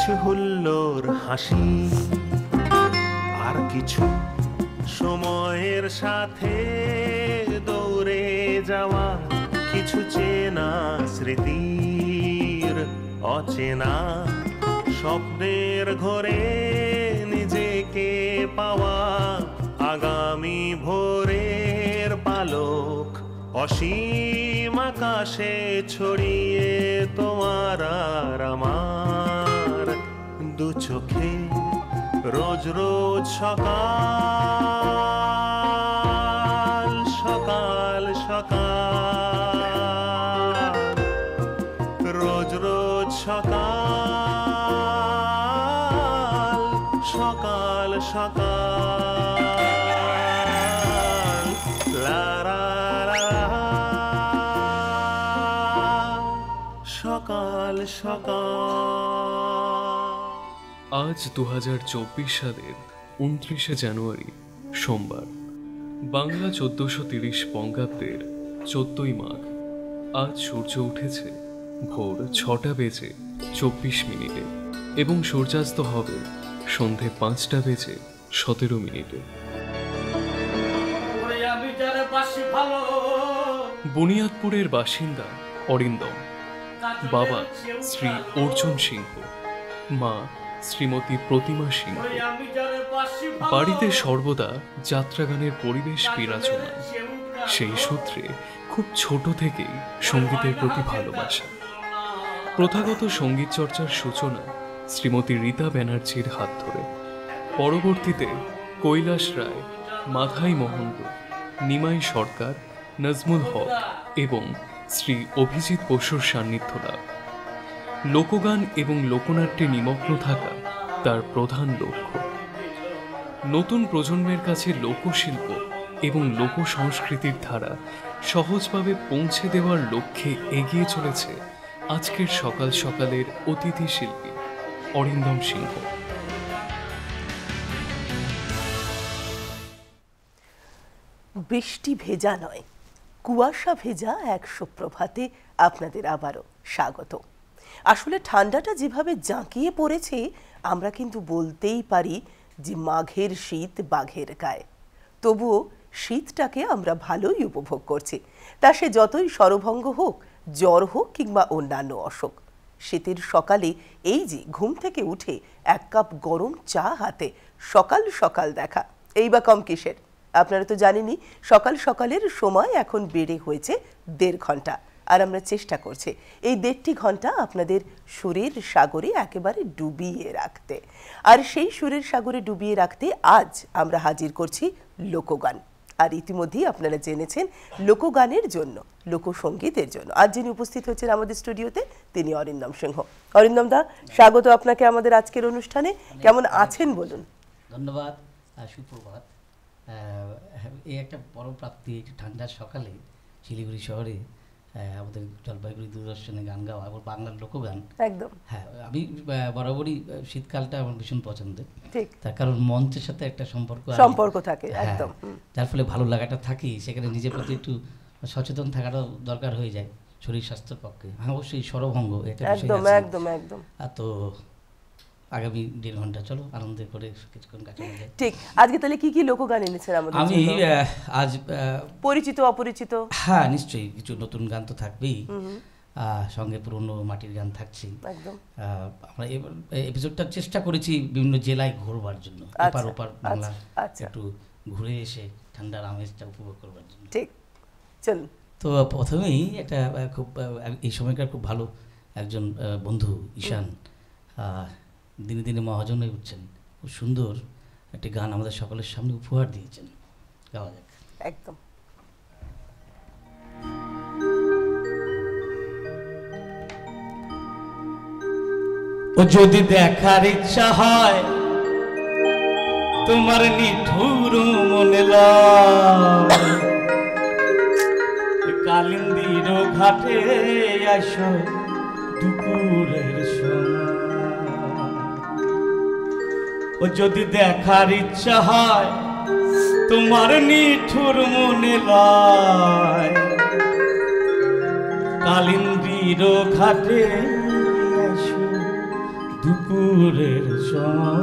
কিছু হুল্লোড় হাসি, আর কিছু সময়ের সাথে দৌড়ে যাওয়া, কিছু চেনা স্মৃতির অচেনা স্বপ্নের ঘরে নিজেকে পাওয়া, আগামী ভোরের পালক অসীম আকাশে ছড়িয়ে তোমার আর আমার দু চোখে রোজ রোজ সকাল সকাল সকাল, রোজ রোজ সকাল সকাল সকাল, লা লা লা, সকাল সকাল। আজ 2024 সালের 29শে জানুয়ারি সোমবার, বাংলা 1430 বঙ্গাব্দের 14ই মাঘ। আজ সূর্য উঠেছে ভোর 6টা বেজে 24 মিনিটে এবং সূর্যাস্ত হবে সন্ধে 5টা বেজে 17 মিনিটে। বুনিয়াদপুরের বাসিন্দা অরিন্দম, বাবা শ্রী অর্জুন সিংহ, মা শ্রীমতী প্রতিমা সিংহ। বাড়িতে সর্বদা যাত্রাগানের পরিবেশ বিরাজমান। সেই সূত্রে খুব ছোট থেকেই সঙ্গীতের প্রতি ভালোবাসা। প্রথাগত সঙ্গীত চর্চার সূচনা শ্রীমতী রীতা ব্যানার্জির হাত ধরে। পরবর্তীতে কৈলাস রায়, মাধাই মহন্ত, নিমাই সরকার, নজমুল হক এবং শ্রী অভিজিৎ বসুর সান্নিধ্য লাভ। লোকগান এবং লোকনাট্যে নিমগ্ন থাকা তার প্রধান লক্ষ্য। নতুন প্রজন্মের কাছে লোকশিল্প এবং লোক সংস্কৃতির ধারা সহজভাবে পৌঁছে দেওয়ার লক্ষ্যে এগিয়ে চলেছে আজকের সকাল সকালের অতিথি শিল্পী অরিন্দম সিংহ। বৃষ্টি ভেজা নয়, কুয়াশা ভেজা এক সুপ্রভাতে আপনাদের আবারও স্বাগত। আসলে ঠান্ডাটা যেভাবে জাঁকিয়ে পড়েছে, আমরা কিন্তু বলতেই পারি যে মাঘের শীত বাঘের গায়ে। তবুও শীতটাকে আমরা ভালোই উপভোগ করছি, তা সে যতই স্বরভঙ্গ হোক, জ্বর হোক কিংবা অন্যান্য অসুখ। শীতের সকালে এই যে ঘুম থেকে উঠে এক কাপ গরম চা হাতে সকাল সকাল দেখা, এই বা কম কিসের। আপনারা তো জানেনই সকাল সকালের সময় এখন বেড়ে হয়েছে 1.5 ঘন্টা, আর আমরা চেষ্টা করছি এই 1.5 ঘন্টা আপনাদের সুরের সাগরে একেবারে ডুবিয়ে রাখতে। আর সেই সুরের সাগরে ডুবিয়ে রাখতে আজ আমরা হাজির করছি লোকগান। আর ইতিমধ্যেই আপনারা জেনেছেন লোকগানের জন্য, লোকসঙ্গীতের জন্য আজ যিনি উপস্থিত হচ্ছেন আমাদের স্টুডিওতে, তিনি অরিন্দম সিংহ। অরিন্দম দা, স্বাগত আপনাকে আমাদের আজকের অনুষ্ঠানে। কেমন আছেন বলুন? ধন্যবাদ, সুপ্রভাত। এই একটা বড় প্রাপ্তি, ঠান্ডার সকালে শিলিগুড়ি শহরে আমাদের জলপাইগুড়ি দূরদর্শনে গান গাওয়া এবং বাংলার লোকগান। একদম। হ্যাঁ, আমি বরাবরই শীতকালটা আমার ভীষণ পছন্দের। ঠিক, তার কারণ মঞ্চের সাথে একটা সম্পর্ক থাকে, একদম, যার ফলে ভালো লাগাটা থাকি। সেখানে নিজের প্রতি একটু সচেতন থাকাটাও দরকার হয়ে যায় শরীর স্বাস্থ্যের পক্ষে। হ্যাঁ, অবশ্যই স্বরভঙ্গ এটা একদম একদম একদম। তো আগামী 1.5 ঘন্টা চলো আনন্দ করে কিছুক্ষণ কাটানো যায়। ঠিক, আজকে তাহলে কি কি লোকগান এনেছেন আমাদের? আমি আজ পরিচিত অপরিচিত, হ্যাঁ নিশ্চয়ই কিছু নতুন গান তো থাকবেই, সঙ্গে পুরনো মাটির গান থাকছে। একদম। আমরা এপিসোডটা চেষ্টা করেছি বিভিন্ন জেলায় ঘুরবার জন্য, এপার ওপার বাংলা একটু ঘুরে এসে ঠান্ডার আমেজটা উপভোগ করবার জন্য। ঠিক, চলুন। তো প্রথমেই একটা খুব এই সময়কার খুব ভালো একজন বন্ধু ঈশান দিনে দিনে মহাজন হয়ে উঠছেন, খুব সুন্দর একটি গান আমাদের সকলের সামনে উপহার দিয়েছেন, গাওয়া যাক। একদম। ও যদি দেখার ইচ্ছা হয় তোমার নিঠুর মনে কালিন্দির ঘাটে আসো দুপুরের সময়। ও যদি দেখার ইচ্ছা হয় তোমার নিঠুর মনে লয় কালিন্দির ঘাটে আসো দুপুর দুপুরের সময়।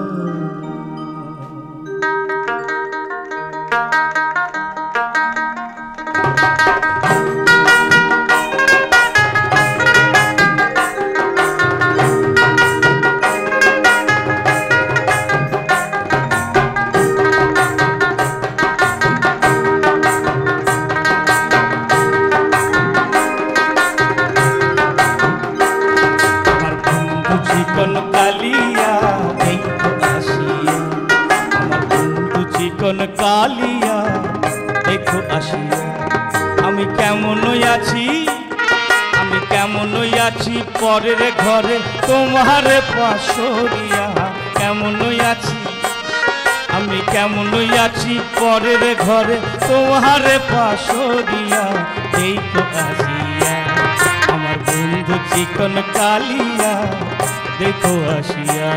চিকন কালিয়া দেখো আসিয়া, আমার বন্ধু চিকন কালিয়া দেখো আসিয়া। আমি কেমনই আছি, আমি কেমনই আছি পরের ঘরে তোমার পাশরিয়া। কেমনই আছি, আমি কেমনই আছি পরের ঘরে তোমার পাশরিয়া দেখো আসিয়া। আমার বন্ধু চিকন কালিয়া দেখো আসিয়া।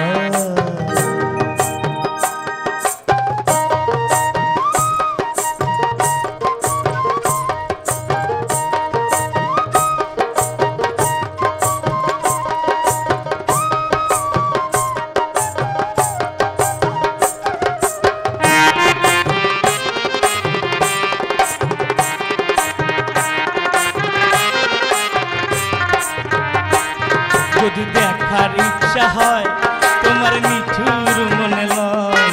যদি দেখার ইচ্ছা হয় তোমার নিঠুর মনে লয়,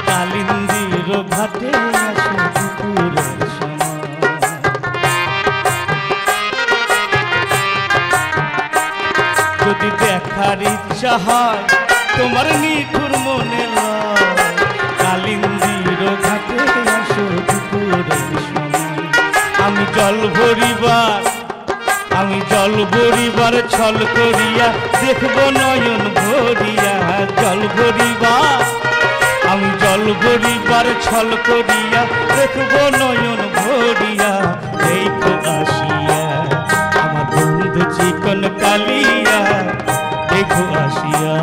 কালিন্দির ঘাটে আসো দুপুরের সময়। যদি দেখার ইচ্ছা হয় তোমার নিঠুর মনে লয়, কালিন্দির ঘাটে আসো দুপুরের সময়। আমি জল ভরিবার, আমি জল ভরিবার ছল করিয়া দেখব নয়ন ভরিয়া। জল ভরিবার, আমি জল ভরিবার ছল করিয়া দেখব নয়ন ভরিয়া দেখো আসিয়া। আমার বন্ধু চিকন কালিয়া দেখো আসিয়া।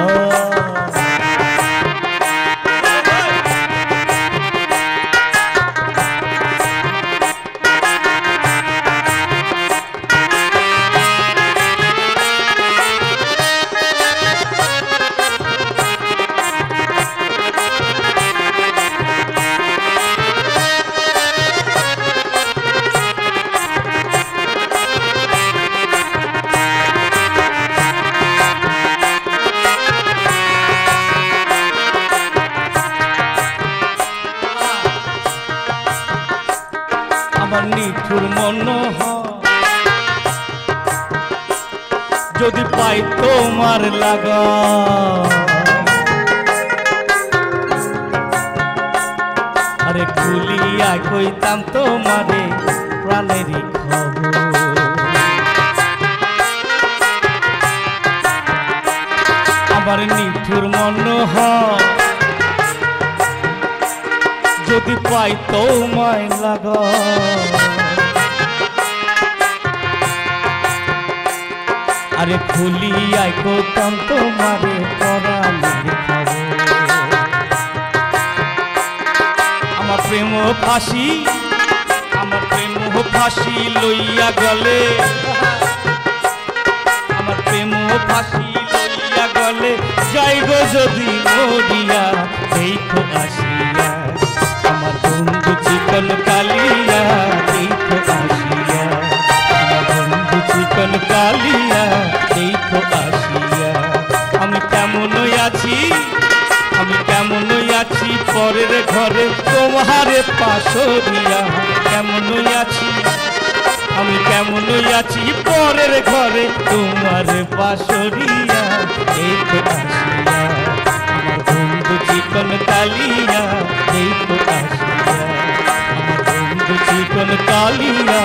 আমার নিঠুর মনোহর যদি পাই তোমার লাগা, আরে খুলিয়া কইতাম তোমারে প্রাণেরই খবর। আমার নিঠুর মনোহর যদি পাই তোমায় লাগা, আরে খুলিয়াই কইতাম তোমারে পরাণের খবর। আমার প্রেম ফাঁসি, আমার প্রেম ফাঁসি লইয়া গলে, আমার প্রেম ফাঁসি লইয়া গলে যাইব যদি মরিয়া দেখো আসিয়া। আমার বন্ধু চিকন কালিয়া দেখো আসিয়া। আমার বন্ধু চিকন কালিয়া দেখো আসিয়া। আমি কেমনই আছি, আমি কেমনই আছি পরের ঘরে তোমার পাশরিয়া। কেমনই আছি, আমি কেমনই আছি পরের ঘরে তোমার পাশরিয়া দেখো আসিয়া। আমার বন্ধু চিকন কালিয়া দেখো আসিয়া। আমার বন্ধু চিকন কালিয়া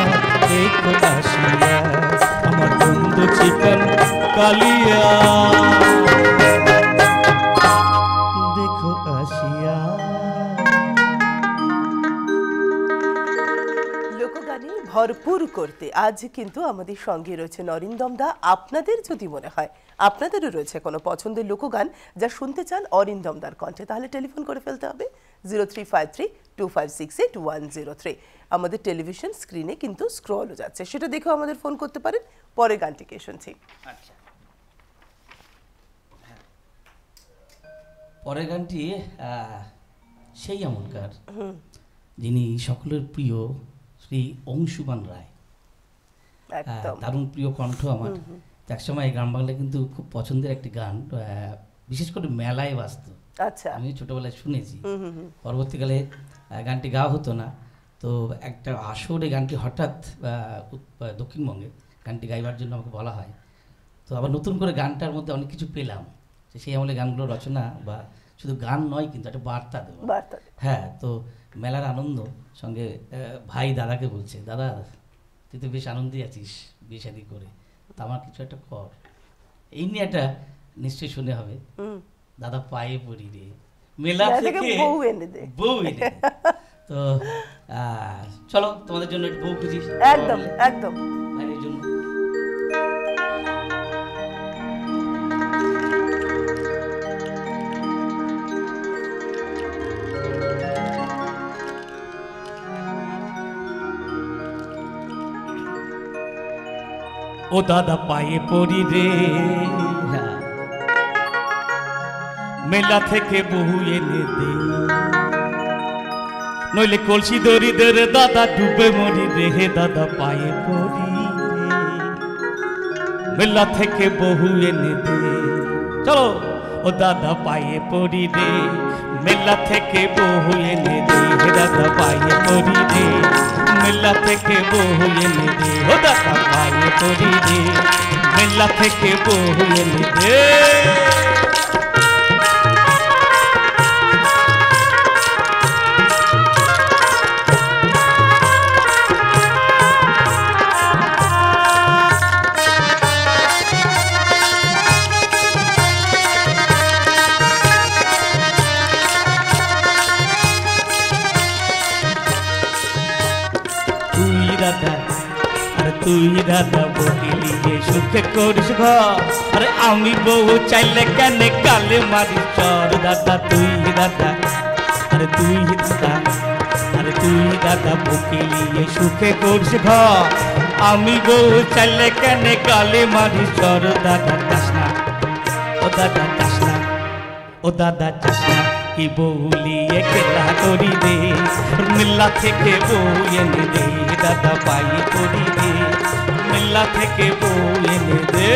দেখো আসিয়া। আমার বন্ধু চিকন কালিয়া দেখো আসিয়া। লোকগানে ভরপুর করতে আজ কিন্তু আমাদের সঙ্গে রয়েছে অরিন্দম দা। আপনাদের যদি মনে হয় আপনাদেরও রয়েছে কোনো পছন্দের লোকগান যা শুনতে চান অরিন্দম দার কণ্ঠে, তাহলে টেলিফোন করে ফেলতে হবে 03532568 আমাদের টেলিভিশন স্ক্রিনে কিন্তু স্ক্রলও যাচ্ছে, সেটা দেখেও আমাদের ফোন করতে পারেন। পরের গানটিকে শুনছি। আচ্ছা, পরের গানটি সেই এমনকার, যিনি সকলের প্রিয় শ্রী অংশুমান রায়। একদম দারুণ প্রিয় কণ্ঠ আমার। একসময় গ্রাম বাংলায় কিন্তু খুব পছন্দের একটি গান, বিশেষ করে মেলায় বাজতো। আচ্ছা আমি ছোটবেলায় শুনেছি। পরবর্তীকালে গানটি গাওয়া হতো না, তো একটা আসরে গানটি হঠাৎ দক্ষিণবঙ্গে গানটি গাইবার জন্য আমাকে বলা হয়। তো আবার নতুন করে গানটার মধ্যে অনেক কিছু পেলাম, যে সেই আমলে গানগুলো রচনা বা শুধু গান নয় কিন্তু একটা বার্তা দেওয়া। বার্তা হ্যাঁ, তো মেলার আনন্দ সঙ্গে ভাই দাদাকে বলছে, দাদা তুই তো বেশ আনন্দে আছিস বিয়ে শাদী করে, তা আমার কিছু একটা কর। এই নিয়ে একটা নিশ্চয়ই শুনে হবে। দাদা পায়ে পড়ি রে, মেলা থেকে বউ এনে দে। বউ এনে দে। তো চলো তোমাদের জন্য একটু বউ খুঁজি। একদম একদম ভাইয়ের জন্য। ও দাদা পায়ে পড়ি রে, মেলা থেকে বহু এনে দে, নইলে কলসি দরিদের দাদা ডুবে মরি রে। হে দাদা পায়ে পড়ি রে, মেলা থেকে বহু এনে দে। চলো, ও দাদা পায়ে পড়ি রে, মেলা থেকে বহু এনে দে। হে দাদা পায়ে পড়ি রে, মেলা থেকে বহু এনে দে। ও দাদা পায়ে পড়ি রে, মেলা থেকে বহু এনে দে। তুই দাদা বকিলি সুখে করিস ঘর, আরে আমি বউ চাইলে কেন গালে মারিস চর। দাদা তুই দাদা, আরে তুই দাদা, আরে তুই দাদা বকিলি সুখে করিস ঘর, আমি বউ চাইলে কেন গালে মারিস চর। দাদা চাস না, ও দাদা চাস না, ও দাদা চাস না, কি বউলি একলা করি দে, মেলা থেকে বউ এনে দে। দাদা পায়ে করি দে, মেলা থেকে বউ এনে দে।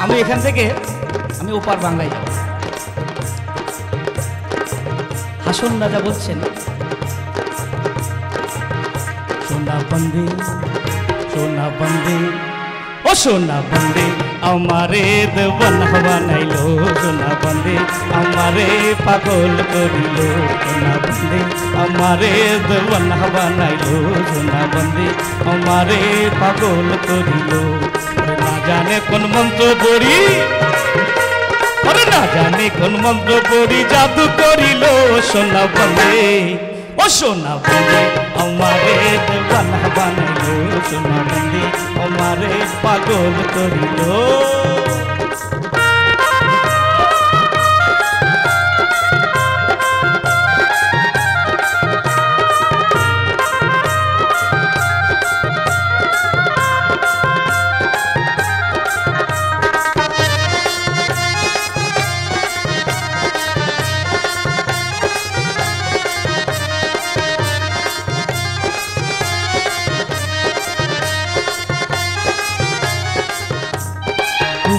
আমি এখান থেকে আমি ওপার বাংলায় যাব। হাসন রাজা বলছেন, সোনা বন্দে, সোনা বন্দে, ও সোনা বন্দে আমারে দেওয়ানা বানাইলো। সোনা বন্দে আমারে পাগল করিল। সোনা বন্দে আমারে দেওয়ানা বানাইলো। সোনা বন্দে আমারে পাগল করিল। না জানে কোন মন্ত্র পড়ি, আরে না জানে কোন মন্ত্র পড়ি জাদু করিল। সোনা বন্দে, ও সোনা বন্দে আমারে দেওয়ানা বানাইলো। সোনা বন্দে আমারে পাগল করিল।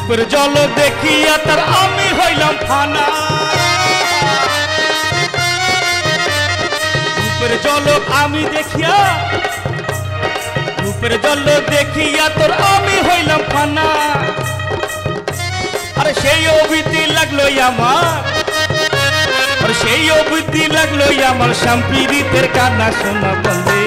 কূপের জল দেখিয়া তার আমি হইলাম ফানা। কূপের জল আমি দেখিয়া, কূপের জল দেখিয়া তোর আমি হইলাম ফানা। আরে সেই অবৃত্তি লাগলো আমার, আরে সেই অবৃত্তি লাগলো আমার শাম্পিরিতের কান্না। সোনা বন্দে,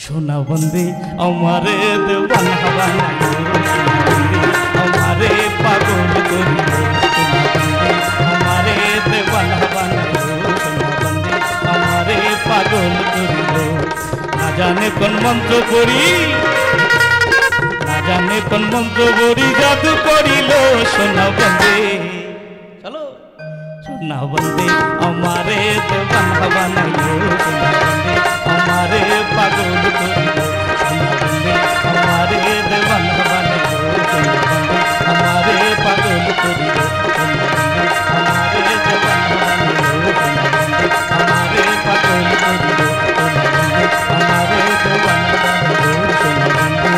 সোনা বন্দে আমারে দেওয়ানা বানাইলো। সোনা বন্দে আমারে পাগল করিল। সোনা বন্দে আমারে দেওয়ানা বানাইলো। সোনা বন্দে কোন মন্ত্র করি, না জানে কোন মন্ত্র করি, জাদু করিল সোনা বন্দে। চলো সোনা বন্দে আমারে দেওয়ানা বানাইল, সোনা বন্দে আমারে পাগল করিল, সোনা বন্দে আমারে দেওয়ানা বানাইল, সোনা বন্দে আমারে পাগল করিল, সোনা বন্দে আমারে দেওয়ানা বানাইল, সোনা বন্দে আমারে পাগল করিল, সোনা বন্দে আমারে দেওয়ানা বানাইল, সোনা বন্দে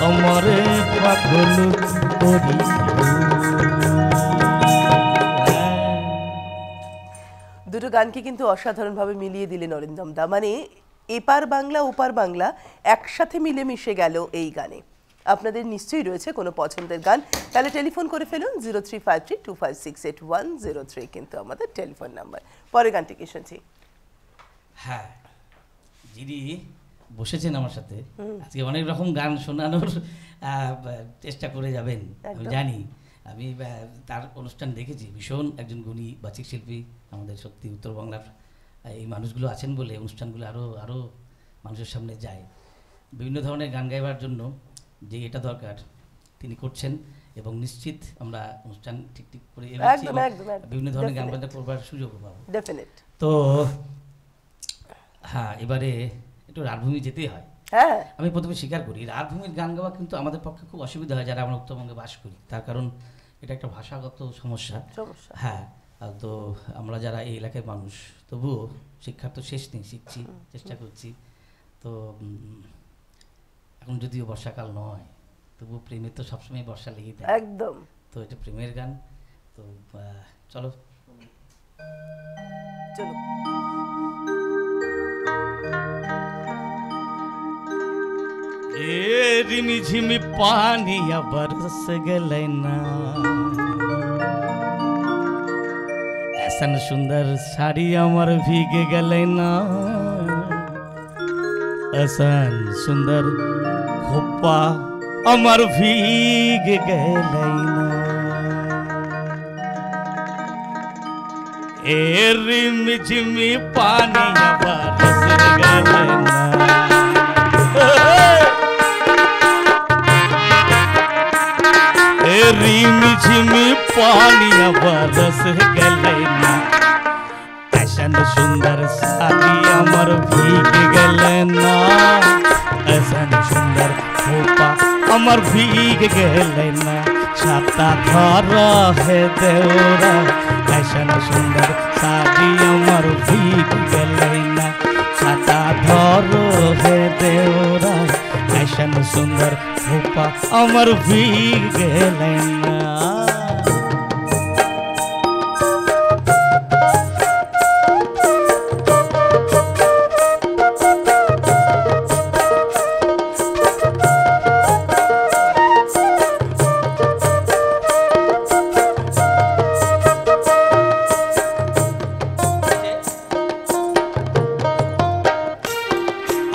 আমারে পাগল করিল। দুটো গানকে কিন্তু অসাধারণভাবে মিলিয়ে দিলেন অরিন্দম দা, মানে এপার বাংলা ওপার বাংলা একসাথে মিলেমিশে গেল এই গানে। আপনাদের নিশ্চয়ই রয়েছে কোনো পছন্দের গান, তাহলে টেলিফোন করে ফেলুন 0353256810 কিন্তু আমাদের টেলিফোন নাম্বার। পরে গানটিকে শুনছি। হ্যাঁ, যিনি বসেছেন আমার সাথে আজকে অনেক রকম গান শোনানোর চেষ্টা করে যাবেন আমি জানি। আমি তার অনুষ্ঠান দেখেছি, ভীষণ একজন গুণী বাচিক শিল্পী আমাদের, সত্যি উত্তরবাংলার এই মানুষগুলো আছেন বলে অনুষ্ঠানগুলো আরও মানুষের সামনে যায়। বিভিন্ন ধরনের গান গাইবার জন্য যে এটা দরকার তিনি করছেন, এবং নিশ্চিত আমরা অনুষ্ঠান ঠিক করে বিভিন্ন ধরনের গান বাজনা করবার সুযোগ পাবো। তো হ্যাঁ, এবারে একটু রাজভূমি যেতেই হয়। হ্যাঁ, আমি প্রথমে স্বীকার করি রাজভূমির গান গাওয়া কিন্তু আমাদের পক্ষে খুব অসুবিধা হয় যারা আমরা উত্তরবঙ্গে বাস করি, তার কারণ এটা একটা ভাষাগত সমস্যা। হ্যাঁ, তো আমরা যারা এই এলাকার মানুষ, তবুও শিক্ষার তো শেষ নেই, শিখছি, চেষ্টা করছি। তো এখন যদিও বর্ষাকাল নয়, তবুও প্রেমের তো সবসময় বর্ষা লেগেই থাকে একদম। তো এটা প্রেমের গান, তো চলো চলো। रिमी झिमी पानी बरस गले ना, ऐसन सुंदर साड़ी अमर भीग गले ना, ऐसन सुंदर खोपा अमर भीग गले ना, ए रिमी झिमी पानी बरस गले ना, रिमी झिमी पानी बरस गले ना, ऐसन सुंदर साड़ी अमर भीग गले ना, ऐसन सुंदर खोपा अमर भीग गले ना, छाता धर है देवरा, ऐसन सुंदर साड़ी अमर भीग गले ना, छाता धर है देवरा, ऐसन सुंदर खोपा अमर भीग गले ना।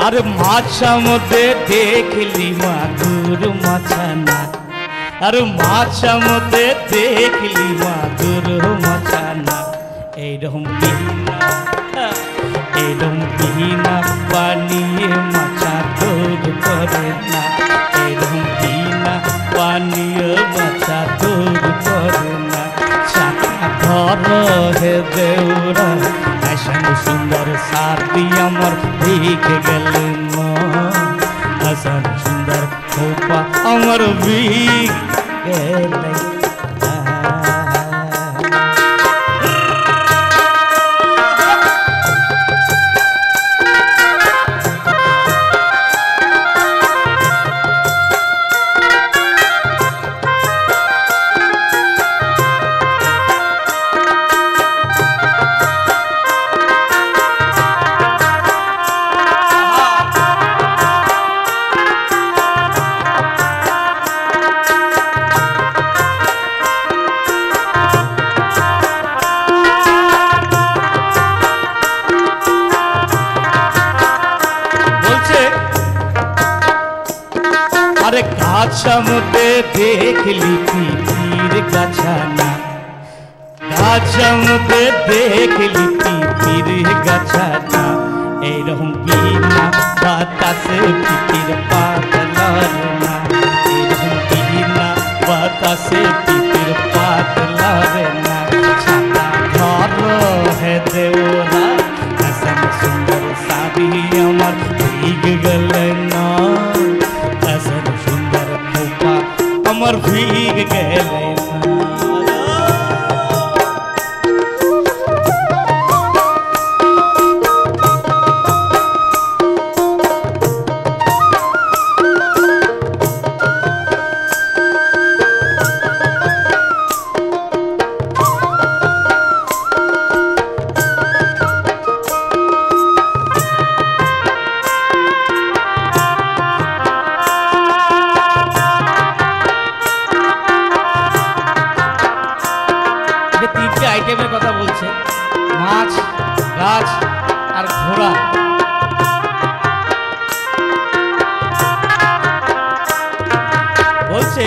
अरे माछा मध्य देखली मागुर माछाना, अरे माछा मध्य देखली मागुर माछाना, एरम बिना पानिए माछा तोर करे ना, एरम बिना पानिए माछा तोर करे ना, छाता धर है देवरा, ऐसन सुंदर साड़ी अमर भीग गले ना, ऐसन सुंदर खोपा अमर भीग गले। गाछा मध्य देखली पीर गाछाना, गाछा मध्य देखली पीर गाछाना, এইরকম বিনা বাতাসে পিপির পাতা লড়ে না, এইরকম বিনা বাতাসে পিপির পাতা লড়ে না। ছাতা ধরো হে দেওরা, হাসান সুন্দর শাড়ি আমার ভিগে গেলে না, হাসান সুন্দর খোপা আমার ভিগে গেলে না। তিনটে আইটেমের কথা বলছে, মাছ, গাছ আর ঘোড়া। বলছে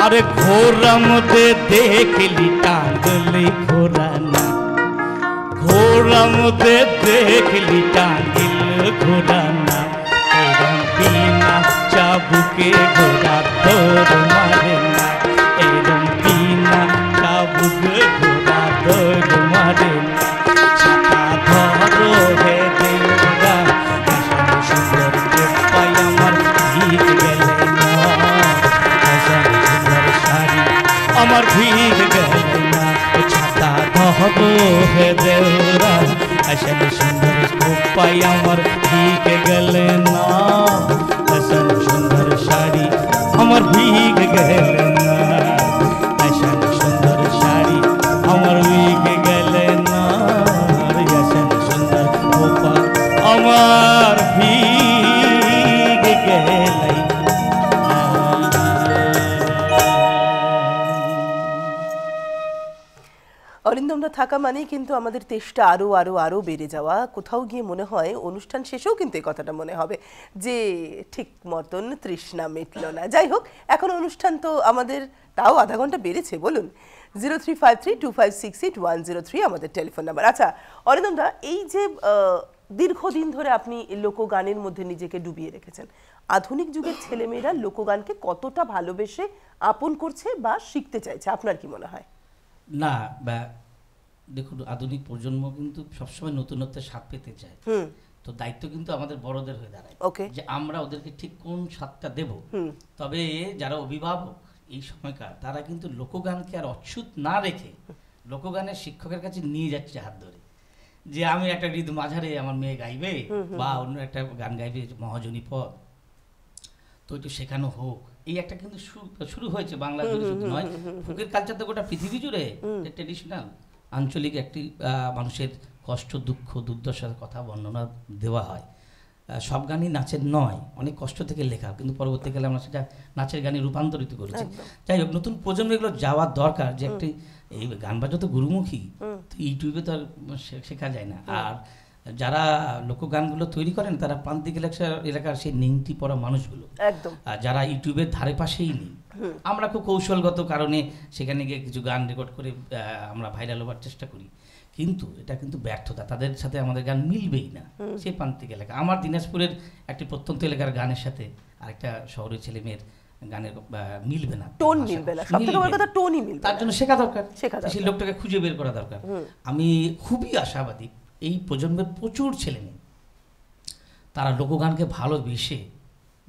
আরে ঘোড়া মধ্যে দেখলি টাঙ্গলি ঘোড়া না, ঘোড়া মধ্যে দেখলি টাঙ্গিল ঘোড়া না, এরম বিনা চাবুকে ঘোড়া তোর মারে না, এরম বিনা চাবুকে ঘোড়া তোর মারে না। ছাতা ধরো হে দেওরা, হাসান সুন্দর খোপায় আমার ভিগ গেলে না, হাসান সুন্দর শাড়ি আমার ভিগ গেলে না। ছাতা ধরো হে দেওরা, হাসান সুন্দর খোপায় আমার ভিগ গেলে না, হাসান সুন্দর শাড়ি আমার ভিগ গেলে না, হাসান সুন্দর শাড়ি আমার ভিগ গেলে না, হাসান সুন্দর খোপা আমার ভিগ গেলে না। অরিন্দমরা থাকা মানেই কিন্তু আমাদের তেষ্টা আরো আরো আরো বেড়ে যাওয়া। কোথাও গিয়ে মনে হয় অনুষ্ঠান শেষেও কিন্তু এই কথাটা মনে হবে যে ঠিক মতন তৃষ্ণা মিটল না। যাই হোক, এখন অনুষ্ঠান তো আমাদের তাও আধা ঘন্টা বেড়েছে। বলুন 0353256810 আমাদের টেলিফোন নাম্বার। আচ্ছা অরিন্দমদা, এই যে দীর্ঘদিন ধরে আপনি লোকগানের মধ্যে নিজেকে ডুবিয়ে রেখেছেন, আধুনিক যুগের ছেলেমেয়েরা লোকগানকে কতটা ভালোবেসে আপন করছে বা শিখতে চাইছে, আপনার কি মনে হয়? না, দেখুন আধুনিক প্রজন্ম কিন্তু সবসময় নতুনত্বের স্বাদ পেতে চায়, তো দায়িত্ব কিন্তু আমাদের বড়দের হয়ে দাঁড়ায় যে আমরা ওদেরকে ঠিক কোন স্বাদটা দেব। তবে যারা অভিভাবক এই সময়কার, তারা কিন্তু লোকগানকে আর অচ্যুত না রেখে লোকগানের শিক্ষকের কাছে নিয়ে যাচ্ছে হাত ধরে, যে আমি একটা ঋতু মাঝারে আমার মেয়ে গাইবে বা অন্য একটা গান গাইবে মহাজনী পদ, তো একটু শেখানো হোক। এই একটা কিন্তু শুরু হয়েছে বাংলা জুড়ে, শুধু নয়, ফোকের কালচার তো গোটা পৃথিবী জুড়ে ট্রেডিশনাল আঞ্চলিক একটি মানুষের কষ্ট, দুঃখ, দুর্দশার কথা বর্ণনা দেওয়া হয়। সব গানই নাচের নয়, অনেক কষ্ট থেকে লেখা, কিন্তু পরবর্তীকালে আমরা সেটা নাচের গানে রূপান্তরিত করেছি। যাই হোক, নতুন প্রজন্ম এগুলো যাওয়ার দরকার, যে একটি এই গান বাজনা তো গুরুমুখী, তো ইউটিউবে তো আর শেখা যায় না। আর যারা লোকগানগুলো তৈরি করেন তারা প্রান্তিক এলাকার সেই নিংটি পড়া মানুষগুলো, যারা ইউটিউবের ধারে পাশেই নেই। আমরা খুব কৌশলগত কারণে সেখানে গিয়ে কিছু গান রেকর্ড করে আমরা ভাইরাল হওয়ার চেষ্টা করি, কিন্তু এটা কিন্তু ব্যর্থতা, তাদের সাথে আমাদের গান মিলবেই না। সেই প্রান্তিক এলাকা, আমার দিনাজপুরের একটি প্রত্যন্ত এলাকার গানের সাথে আরেকটা শহরের ছেলে মেয়ের গানের মিলবে না, টোন মিলবে না, সবথেকে বড় কথা টোনই মিলবে না। তার জন্য শেখা দরকার, সেই লোকটাকে খুঁজে বের করা দরকার। আমি খুবই আশাবাদী এই প্রজন্মের প্রচুর ছেলে মেয়ে তারা লোকগানকে ভালোবেসে,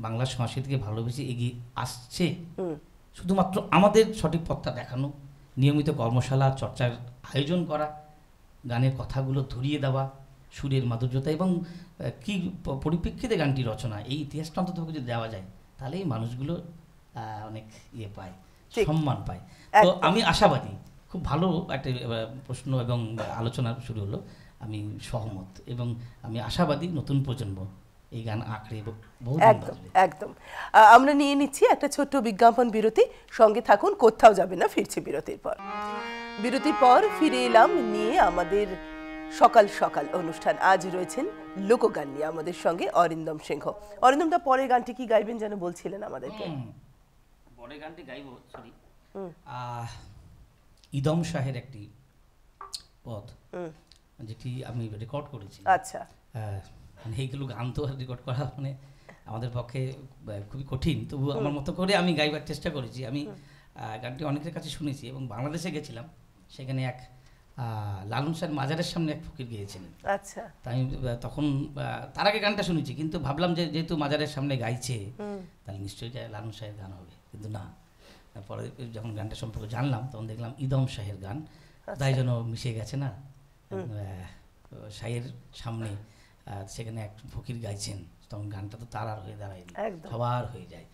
বাংলা সংস্কৃতিকে ভালোবেসে এগিয়ে আসছে। শুধুমাত্র আমাদের সঠিক পথটা দেখানো, নিয়মিত কর্মশালা চর্চার আয়োজন করা, গানের কথাগুলো ধরিয়ে দেওয়া, সুরের মাধুর্যতা এবং কি পরিপ্রেক্ষিতে গানটি রচনা, এই ইতিহাসটা অন্তত যদি দেওয়া যায়, তাহলে এই মানুষগুলো অনেক ইয়ে পায়, সম্মান পায়। তো আমি আশাবাদী, খুব ভালো একটা প্রশ্ন এবং আলোচনা শুরু হলো, আমি সহমত এবং আমি আশাবাদী নতুন প্রজন্ম এই গান আঁকড়ে একদম। আমরা নিয়ে নিচ্ছি একটা ছোট্ট বিজ্ঞাপন বিরতি, সঙ্গে থাকুন, কোথাও যাবে না, ফিরছি বিরতির পর। বিরতির পর ফিরে এলাম নিয়ে আমাদের সকাল সকাল অনুষ্ঠান। আজ রয়েছেন লোকগান নিয়ে আমাদের সঙ্গে অরিন্দম সিংহ। অরিন্দম দা, পরের গানটি কি গাইবেন যেন বলছিলেন আমাদেরকে? পরের গানটি গাইব, সরি, ইদম শাহের একটি পদ, যেটি আমি রেকর্ড করেছি। আচ্ছা, মানে এইগুলো গান তো রেকর্ড করা মানে আমাদের পক্ষে খুবই কঠিন, তবু আমার মতো করে আমি গাইবার চেষ্টা করেছি। আমি গানটি অনেকের কাছে শুনেছি এবং বাংলাদেশে গেছিলাম, সেখানে এক লালন শাহের মাজারের সামনে এক ফকির গিয়েছিলেন। আচ্ছা, তাই আমি তখন তার আগে গানটা শুনেছি, কিন্তু ভাবলাম যে যেহেতু মাজারের সামনে গাইছে তাহলে নিশ্চয়ই লালন শাহের গান হবে, কিন্তু না। পরে যখন গানটা সম্পর্কে জানলাম তখন দেখলাম ইদম শাহের গান, তাই যেন মিশে গেছে না শাহের সামনে, সেখানে এক ফকির গাইছেন, তখন গানটা তো তার আর হয়ে দাঁড়ায়নি, সবার হয়ে যায়।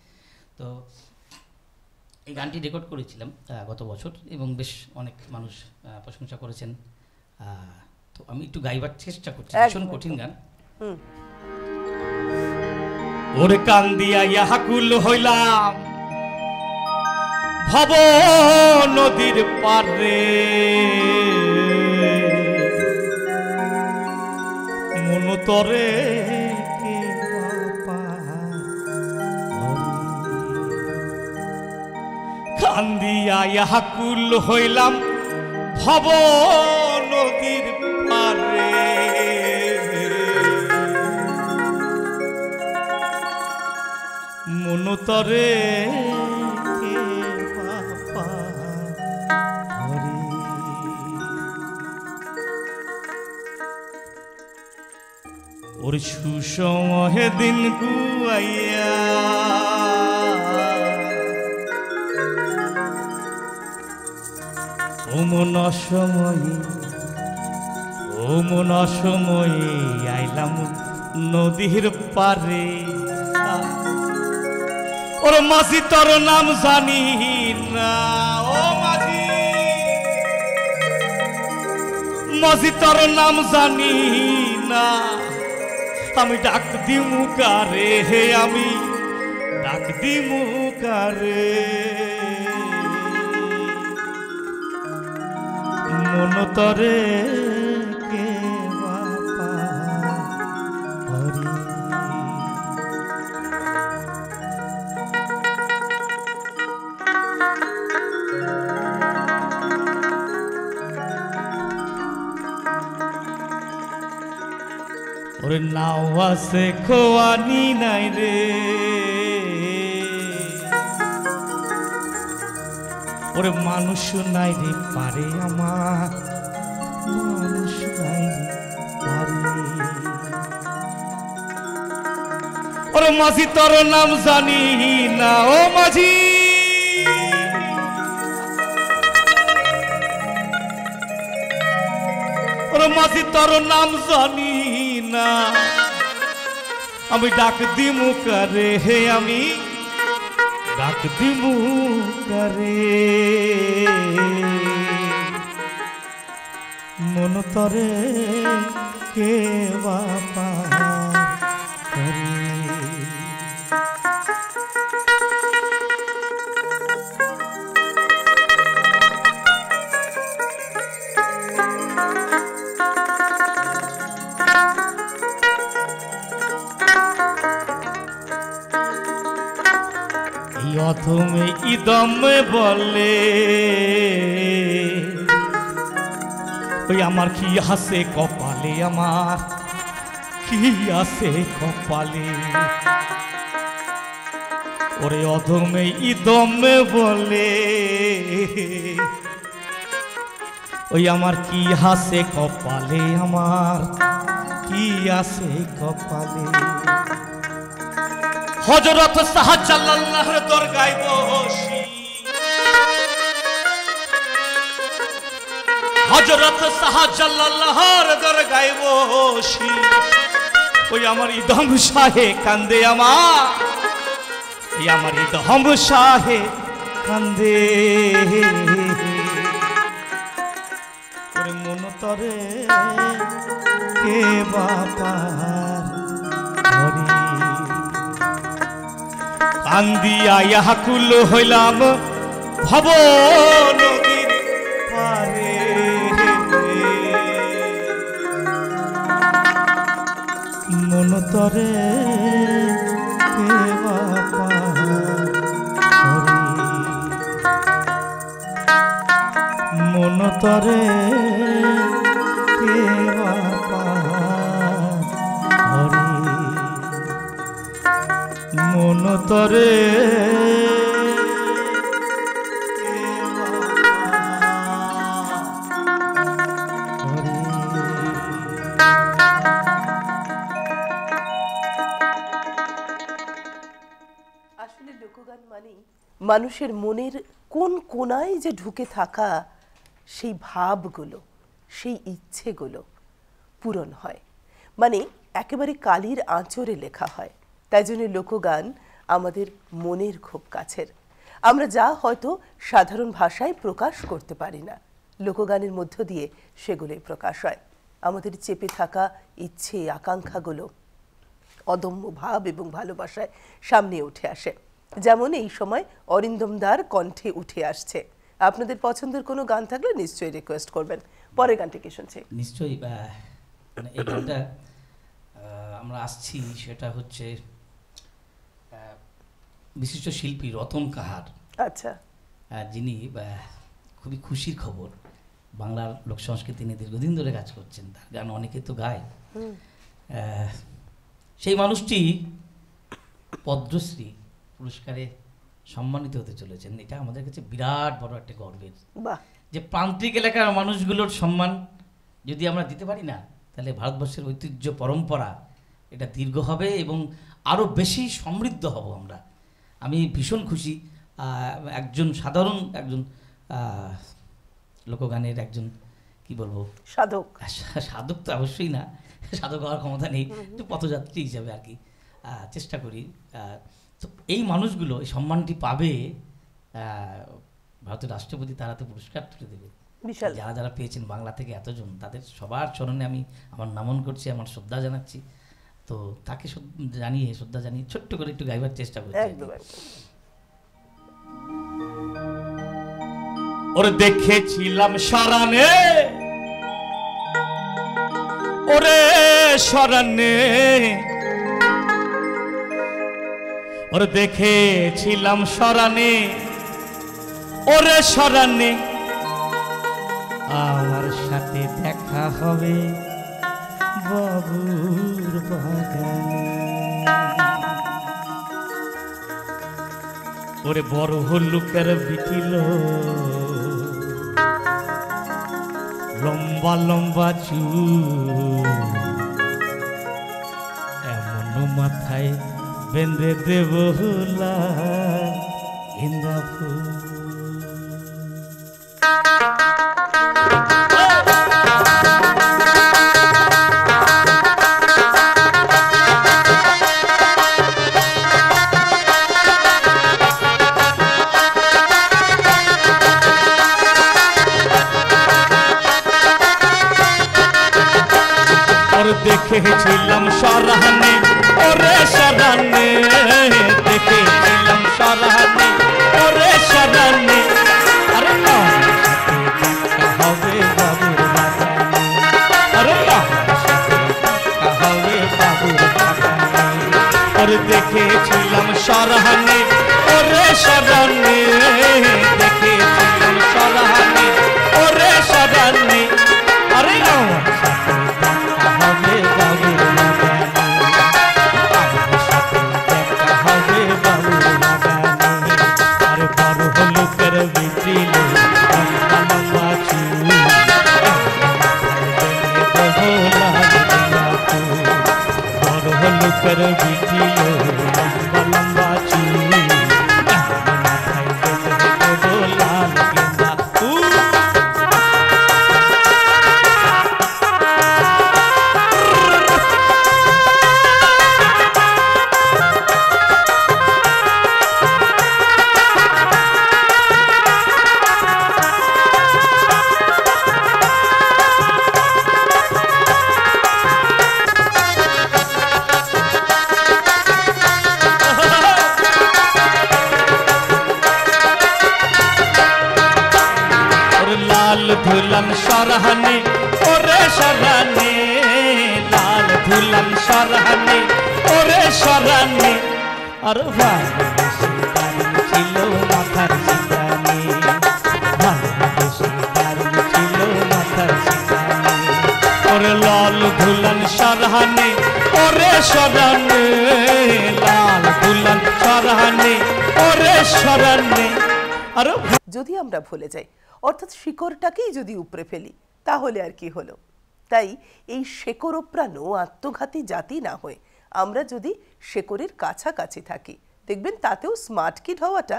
তো এই গানটি রেকর্ড করেছিলাম গত বছর এবং বেশ অনেক মানুষ প্রশংসা করেছেন। তো আমি একটু গাইবার চেষ্টা করছি, ভীষণ কঠিন গান। ওরে কান্দিয়া ইয়াকুল হইলাম ভব নদীর পারে, মন তরে কান্দিয়া ইয়াকুল হইলাম ভব নদীর পারে, মন তরে ওর সুসময়ে দিন গুয়াইয়া ও মন সময়ে আইলাম নদীর পারে, ওর মাঝি তোর নাম জানি না, ও মাঝি তোর নাম জানি না, আমি ডাক দিমু কারে, হে আমি ডাক দিমু কারে, মন তরে কে বাপা হরি। ওরে নাও আছে খোয়ানি নাই রে, ওরে মানুষ নাই রে পারে আমার, মানুষ নাই রে পারে, ওরে মাঝি তোর নাম জানি না, ও মাঝি ওরে মাঝি তোর নাম জানি না, আমি ডাক দিমু কারে, হে আমি ডাক দিমু কারে, মন তরে কে বাপা করে। অথমে ইদমে বলে ওই আমার কি আছে কপালে, আমার কি আছে কপালে, ওরে অধমে ইদমে বলে ওই আমার কি আছে কপালে, আমার কি আছে কপালে, হযরত শাহজালালের দরগায় বসি, হযরত শাহজালালের দরগায় বসি, ওই আমার ইদম শাহে কান্দে, আমার ইদম শাহে কান্দে, ওরে মন তরে কে বাপা হরি, কান্দিয়া ইয়াকুল হইলাম ভব নদীর পারে, মন তরে কে বাপা হরি, মন তরে কে মনতরে আসলে লোকগান মানেই মানুষের মনের কোন কোনায় যে ঢুকে থাকা সেই ভাবগুলো, সেই ইচ্ছেগুলো পূরণ হয়, মানে একেবারে কালির আঁচড়ে লেখা হয়। তাই জন্য লোকগান আমাদের মনের খুব কাছের। আমরা যা হয়তো সাধারণ ভাষায় প্রকাশ করতে পারি না, লোকগানের মধ্য দিয়ে সেগুলোই প্রকাশ হয়। আমাদের চেপে থাকা ইচ্ছে আকাঙ্ক্ষাগুলো অদম্য ভাব এবং ভালোবাসায় সামনে উঠে আসে। যেমন এই সময় অরিন্দমদার কণ্ঠে উঠে আসছে। আপনাদের পছন্দের কোনো গান থাকলে নিশ্চয়ই রিকোয়েস্ট করবেন। পরের গানটি কি শুনছি? নিশ্চয়ই মানে এই গানটা আমরা আসছি, সেটা হচ্ছে বিশিষ্ট শিল্পী রতন কাহার, আচ্ছা, যিনি খুবই খুশির খবর, বাংলার লোক সংস্কৃতি নিয়ে দীর্ঘদিন ধরে কাজ করছেন, তার গান অনেকে তো গায়। সেই মানুষটি পদ্মশ্রী পুরস্কারে সম্মানিত হতে চলেছেন। এটা আমাদের কাছে বিরাট বড় একটা গর্বের, বাহ, যে প্রান্তিক এলাকার মানুষগুলোর সম্মান যদি আমরা দিতে পারি না, তাহলে ভারতবর্ষের ঐতিহ্য পরম্পরা এটা দীর্ঘ হবে এবং আরও বেশি সমৃদ্ধ হব আমরা। আমি ভীষণ খুশি। একজন সাধারণ একজন লোকগানের একজন কি বলবো সাধক, সাধক তো অবশ্যই না, সাধক হওয়ার ক্ষমতা নেই, একটু পথযাত্রী হিসাবে আর কি চেষ্টা করি। তো এই মানুষগুলো এই সম্মানটি পাবে, ভারতের রাষ্ট্রপতি তারা তো পুরস্কার তুলে দেবে। বিশাল। যারা যারা পেয়েছেন বাংলা থেকে এতজন, তাদের সবার চরণে আমি আমার নমন করছি, আমার শ্রদ্ধা জানাচ্ছি। তো তাকে জানিয়ে শ্রদ্ধা জানিয়ে ছোট্ট করে একটু গাইবার চেষ্টা করছি। একদম একদম। ওরে দেখেছিলাম সরানে, ওরে সরানে, ওরে দেখেছিলাম সরানে, ওরে সরানে, আমার সাথে দেখা হবে বাবুর বাগানে। ওরে বড় হলুকের বিটিল, লম্বা লম্বা চুল, এমন মাথায় বেঁধে দেব গেন্দা ফুল। দেখেছিলাম সরানে, ওরে সরানে, দেখেছিলাম সরানে, ওরে সরানে, আরে হবে বাবুর বাগানে, আরে হবে বাবুর বাগানে। ওরে দেখেছিলাম সরানে, ওরে সরানে, দেখেছিলাম সরানে, ওরে সরানে, আরে হবে বাবুর বাগানে, আমার সাথে দেখা হবে বাবুর বাগানে। আর বড় হলুকের বিটিল, লম্বা লম্বা চুল, বড় হলুকের বিটিল, লম্বা লম্বা চুল, মাথায় দেবো লাল গেন্দা ফুল। ধুলান সরহানে, ওরে সরহানে, লাল ধুলান সরহানে, ওরে সরহানে, আর ভালোবেসে দারুণ ছিল মাথার সিকানে, ভালোবেসে দারুণ ছিল মাথার সিকানে। ওরে লাল ধুলান সরহানে, ওরে সরহানে, লাল ধুলান আরে যদি আমরা ভুলে যাই, অর্থাৎ শিকড়টাকেই যদি উপড়ে ফেলি, তাহলে আর কি হলো? তাই এই শেকড়প্রাণ আত্মঘাতী জাতি না হয়ে আমরা যদি শেকড়ের কাছাকাছি থাকি, দেখবেন তাতেও স্মার্ট কিড হওয়াটা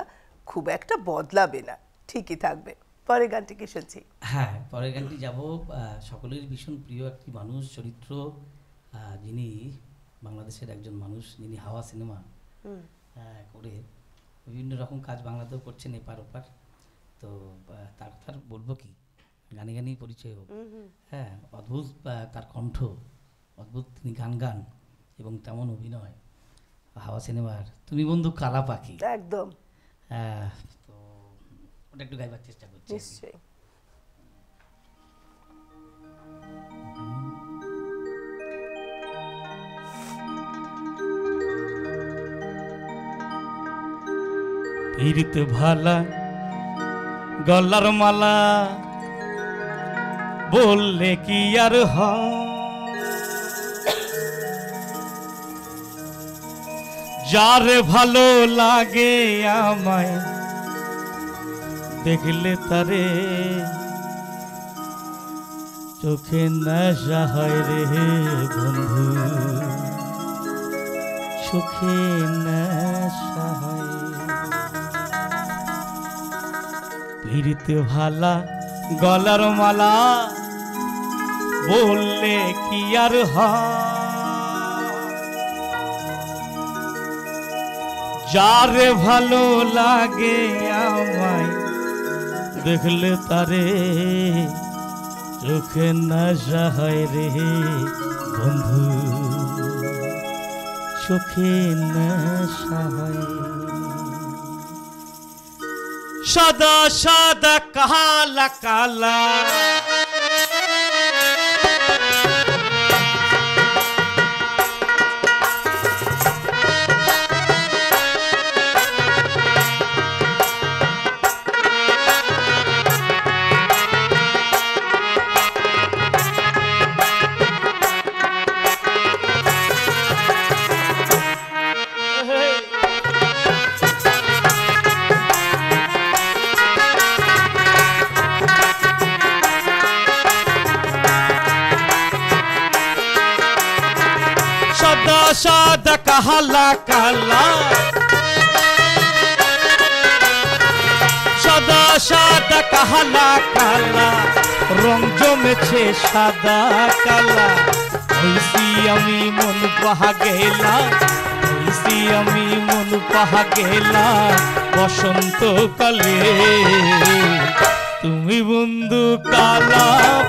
খুব একটা বদলাবে না, ঠিকই থাকবে। পরের গানটি কি শুনছি? হ্যাঁ, পরের গানটি যাব সকলের ভীষণ প্রিয় একটি মানুষ, চরিত্র, যিনি বাংলাদেশের একজন মানুষ, যিনি হাওয়া সিনেমা করে বিভিন্ন রকম কাজ বাংলাতেও করছেন এপার ওপার। তো তার কথা বলবো কি, গানে গানেই পরিচয় হোক। হ্যাঁ, অদ্ভুত তার কণ্ঠ, অদ্ভুত তিনি গান এবং তেমন অভিনয়। হাওয়া সিনেমার তুমি বন্ধু কালা পাখি, একদম। তো ওটা একটু গাইবার চেষ্টা করছি। নিশ্চয়ই। ফিরিতে ভালা গলার মালা বললে কি আর যারে ভালো লাগে আমায় দেখলে তারে চোখে নেশা হয় রে বন্ধু, চোখে নেশা হয়। ফিরিতে ভালা গলার মালা বললে কি আর যারে ভালো লাগে আমায় দেখলে তারে চোখে নেশা হয় রে বন্ধু, চোখে নেশা হয়। সাদা সাদা কালা কালা সাদা কালা কালা, সাদা সাদা কালা কালা, রং জমেছে সাদা কালা। হইছি আমি মন পাহা গেলা, হইছি আমি মন পাহা গেলা বসন্ত কালে। তুমি বন্ধু কালা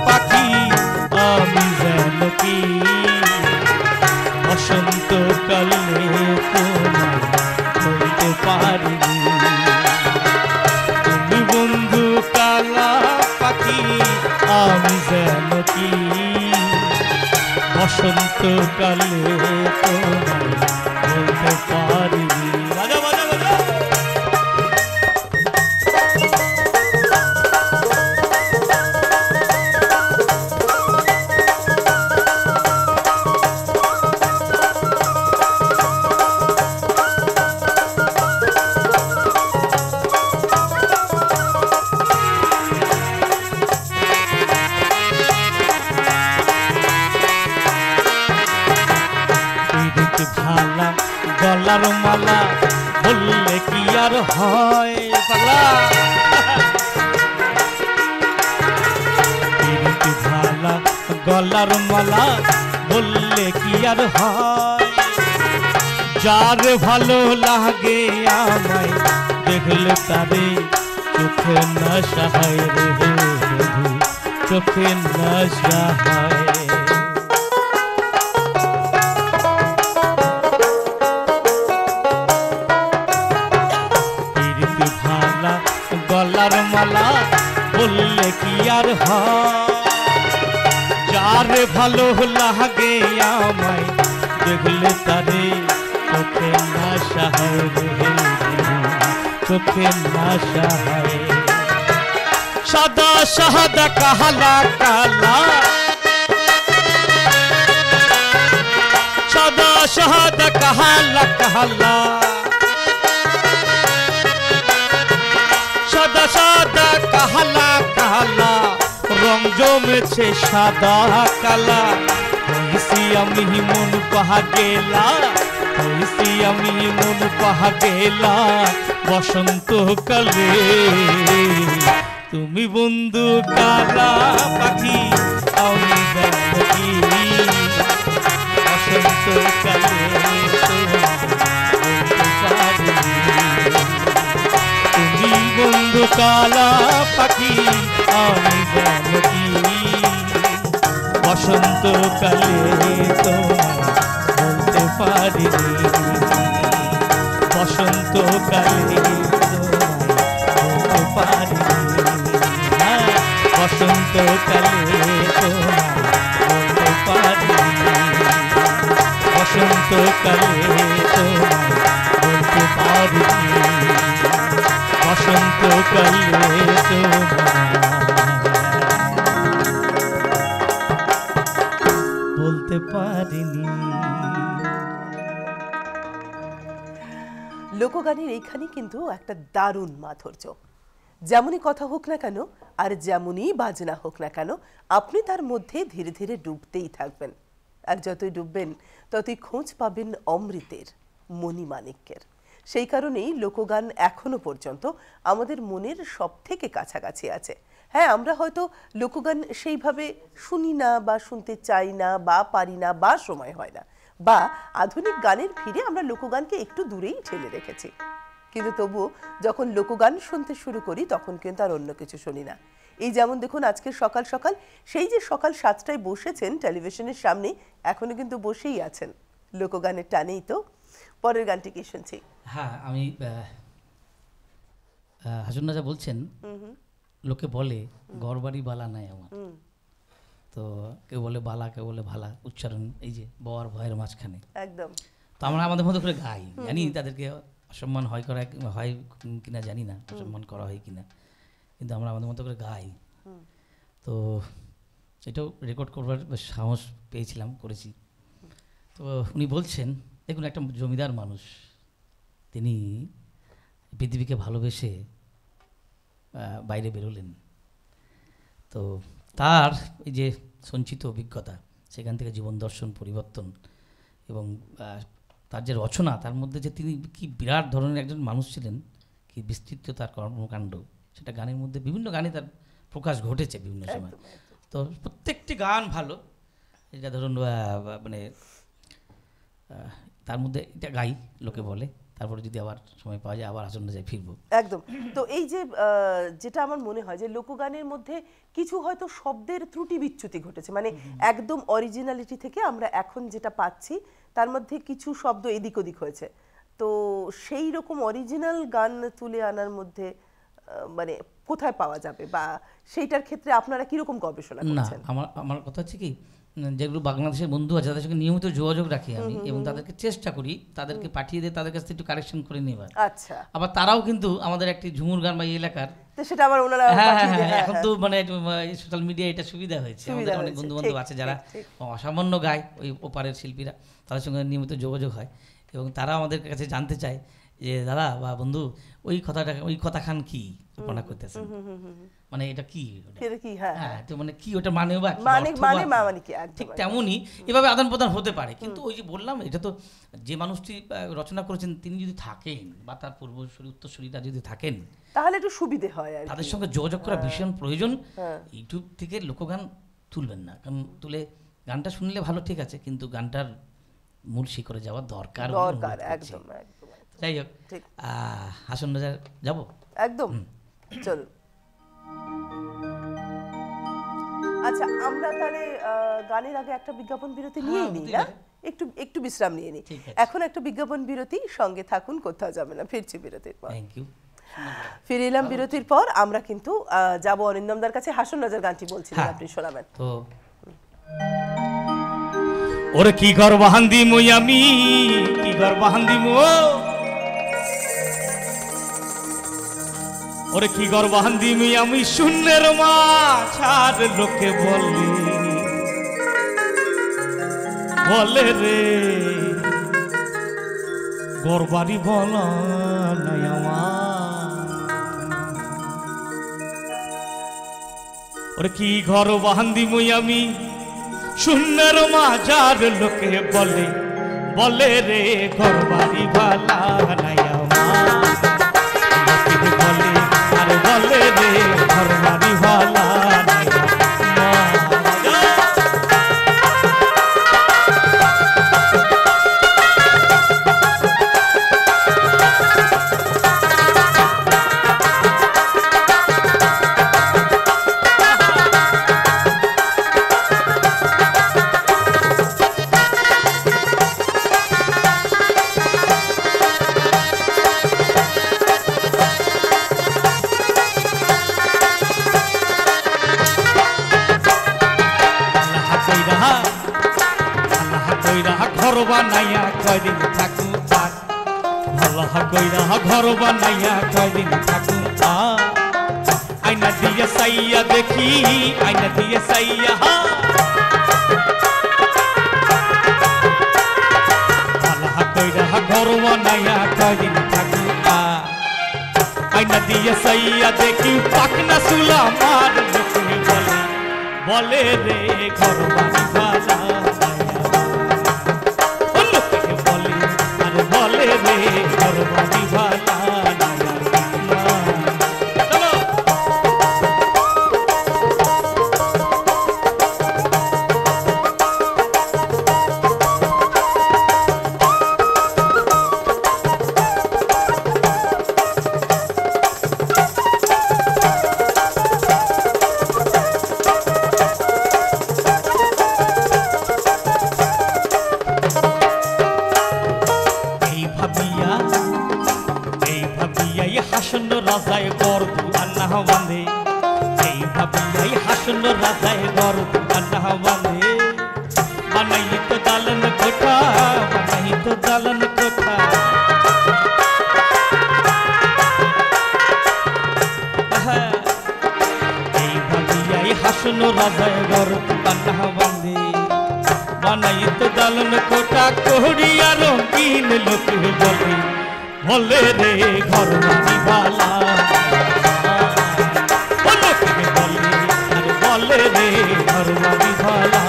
পাখি, আমি যেন কি বসন্ত কালে তোমায় বলতে পারিনি। তুমি বন্ধু কালা পাখি, আমি যেন কি বসন্ত কালে তোমায় বলতে পারিনি। বাজা বাজা বাজা। গলার মালা বললে কি আর হয় পালা, ভালা গলার মালা বললে কি আর হয় যারে ভালো লাগে আমায় দেখলে তারে চোখে নেশা হয় রে বন্ধু, চোখে নেশা হয়। গলার মালা বললে কি আর যারে ভালো লাগে আমায় দেখলে তারে চোখে নেশা হয় রে, চোখে নেশা হয়। সাদা সাদা কালা কালা, সাদা সাদা কালা কালা, কালা কালা রং জমেছে সাদা কালা হইছি আমি মন পাহা গেলা হইছি আমি মন পাহা গেলা বসন্ত কালে তুমি বন্ধু কালা পাখি আমি জানি বসন্ত কালে তুমি বন্ধু কালা পাখি আমি জানি বসন্ত কালে তোমায় বলতে পারিনি বসন্ত কালে তোমায় বলতে পারিনি বসন্ত কালে তোমায় বলতে পারিনি বসন্ত কালে তোমায় বলতে পারিনি বসন্ত কালে বলতে পারিনি। লোকগানের এইখানে কিন্তু একটা দারুণ মাধুর্য। যেমনই কথা হোক না কেন আর যেমনই বাজনা হোক না কেন, আপনি তার মধ্যে ধীরে ধীরে ডুবতেই থাকবেন। আর যতই ডুববেন ততই খোঁজ পাবেন অমৃতের, মণিমাণিক্যের। সেই কারণেই লোকগান এখনো পর্যন্ত আমাদের মনের সব থেকে কাছাকাছি আছে। হ্যাঁ, আমরা হয়তো লোকগান সেইভাবে শুনি না বা শুনতে চাই না বা পারি না বা সময় হয় না, বা আধুনিক গানের ভিড়ে আমরা লোকগানকে একটু দূরেই ঠেলে রেখেছি। কিন্তু তবুও যখন লোকগান শুনতে শুরু করি তখন কিন্তু আর অন্য কিছু শুনি না। এই যেমন দেখুন, আজকে সকাল সকাল সেই যে সকাল 7টায় বসেছেন টেলিভিশনের সামনে, এখনো কিন্তু বসেই আছেন লোকগানের টানেই। তো পরের গানটি কি শুনছি? হ্যাঁ, আমি হাজুন্না যা বলছেন, লোকে বলে ঘরবাড়ি বালা নাই আমার, তো কেউ বলে বালা, কেউ বলে ভালা, উচ্চারণ এই যে বর ভয়ের মাঝখানে একদম। তো আমরা আমাদের মতো করে গাই, জানি তাদেরকে অসম্মান হয় কিনা জানি না, অসম্মান করা হয় কিনা, কিন্তু আমরা আমাদের মতো করে গাই। তো এটাও রেকর্ড করবার সাহস পেয়েছিলাম, করেছি। তো উনি বলছেন, দেখুন একটা জমিদার মানুষ, তিনি পৃথিবীকে ভালোবেসে বাইরে বেরোলেন। তো তার এই যে সঞ্চিত অভিজ্ঞতা, সেখান থেকে জীবন দর্শন পরিবর্তন এবং তার যে রচনা, তার মধ্যে যে তিনি কি বিরাট ধরনের একজন মানুষ ছিলেন, কি বিস্তৃত তার কর্মকাণ্ড, সেটা গানের মধ্যে বিভিন্ন গানে তার প্রকাশ ঘটেছে বিভিন্ন সময়। তো প্রত্যেকটি গান ভালো, এটা ধরুন মানে তার মধ্যে এটা গাই লোকে বলে, তারপরে যদি আবার সময় পাওয়া যায় আবার আসন্ন যাই ফিরবো। একদম। তো এই যে যেটা আমার মনে হয় যে লোকগানের মধ্যে কিছু হয়তো শব্দের ত্রুটি বিচ্যুতি ঘটেছে, মানে একদম অরিজিনালিটি থেকে আমরা এখন যেটা পাচ্ছি তার মধ্যে কিছু শব্দ এদিক ওদিক হয়েছে। তো সেই রকম অরিজিনাল গান তুলে আনার মধ্যে মানে কোথায় পাওয়া যাবে, বা সেইটার ক্ষেত্রে আপনারা কিরকম গবেষণা করছেন? না, আমার কথা হচ্ছে কি, যেগুলো বাংলাদেশের বন্ধু আছে তাদের সঙ্গে নিয়মিত যোগাযোগ রাখি আমি, এবং তাদেরকে চেষ্টা করি তাদেরকে পাঠিয়ে দিয়ে তাদের কাছ থেকে একটু কারেকশন করে নেবার। আচ্ছা। আবার তারাও কিন্তু আমাদের একটি ঝুমুর গান বা এই এলাকার, তো সেটা আবার ওনারা এখন তো মানে সোশ্যাল মিডিয়া এটা সুবিধা হয়েছে, আমাদের অনেক বন্ধু বান্ধব আছে যারা অসামান্য গায়, ওই ওপারের শিল্পীরা, তাদের সঙ্গে নিয়মিত যোগাযোগ হয় এবং তারা আমাদের কাছে জানতে চায় যে দাদা বা বন্ধু, ওই কথা খান কি রচনা করতেছেন, মানে এটা কি, হ্যাঁ তো মানে কি ওটা মানে ঠিক তেমনই এভাবে আদান প্রদান হতে পারে। কিন্তু ওই যে বললাম, এটা তো যে মানুষটি রচনা করেছেন তিনি যদি থাকেন বা তার পূর্বসূরি উত্তরসূরিরা যদি থাকেন, তাহলে একটু সুবিধে হয়। তাদের সঙ্গে যোগাযোগ করা ভীষণ প্রয়োজন। ইউটিউব থেকে লোকগান তুলবেন না, কারণ তুলে গানটা শুনলে ভালো, ঠিক আছে, কিন্তু গানটার মূল শিখরে যাওয়ার দরকার। একদম। যাই হোক, হাসন বাজার যাবো একদম, চলুন। আচ্ছা, আমরা তাহলে গানের আগে একটা বিজ্ঞাপন বিরতি নিয়ে নিই না? একটু বিশ্রাম নিয়ে নিই। এখন একটা বিজ্ঞাপন বিরতি, সঙ্গে থাকুন, কোথাও যাবে না, ফিরছি বিরতির পর। Thank you. ফিরে এলাম বিরতির পর। আমরা কিন্তু যাবো অরিন্দমদার কাছে। হাসন রাজার গানটি বলছিলেন, আপনি শোনাবেন। তো ওরে কি ঘর বাহান্দি মই আমি, কি ঘর বাহান্দি মো, ওরে কি ঘর বাহান্দি মই আমি, শূন্যের মাঝার লোকে বলে রে ঘর বাড়ি বলা নাই আমার, ওরে কি ঘর বান্দি মুই আমি শূন্যের মাঝার লোকে বলে বলে রে ঘর বাড়ি ভালা নাই আমার লোকে বলে আর বলে রে ঘর বাড়ি ভালা নাই ঘর বানাইয়া কয়দিন থাকুন আর ভালো কইরা ঘর বানাইয়া কয়দিন থাকুন আর আইনা দিয়ে সাইয়া দেখি আইনা দিয়ে সাইয়া ভালো কইরা ঘর বানাইয়া কয়দিন থাকুন আর আইনা দিয়ে সাইয়া দেখি পাকনা সুলা মার লোকে বলে বলে রে ঘর বানি ভালা বলে রে ঘর বাড়ি ভালা হাসন রাজায় গর্ব আন্না বাঁধে এই ভাবিয়াই হাসন রাজায় গর্ব আন্না বাঁধে বানাই তো দালন কোঠা বানাই তো দালন কোঠা এই ভাবিয়াই হাসন রাজায় গর্ব আন্না বাঁধে বানাই তো দালন কোঠা কোহরিয়া রঙিন লোকে বলে বলে রে ঘর বাড়ি ভালা বলে রে ঘর বাড়ি ভালা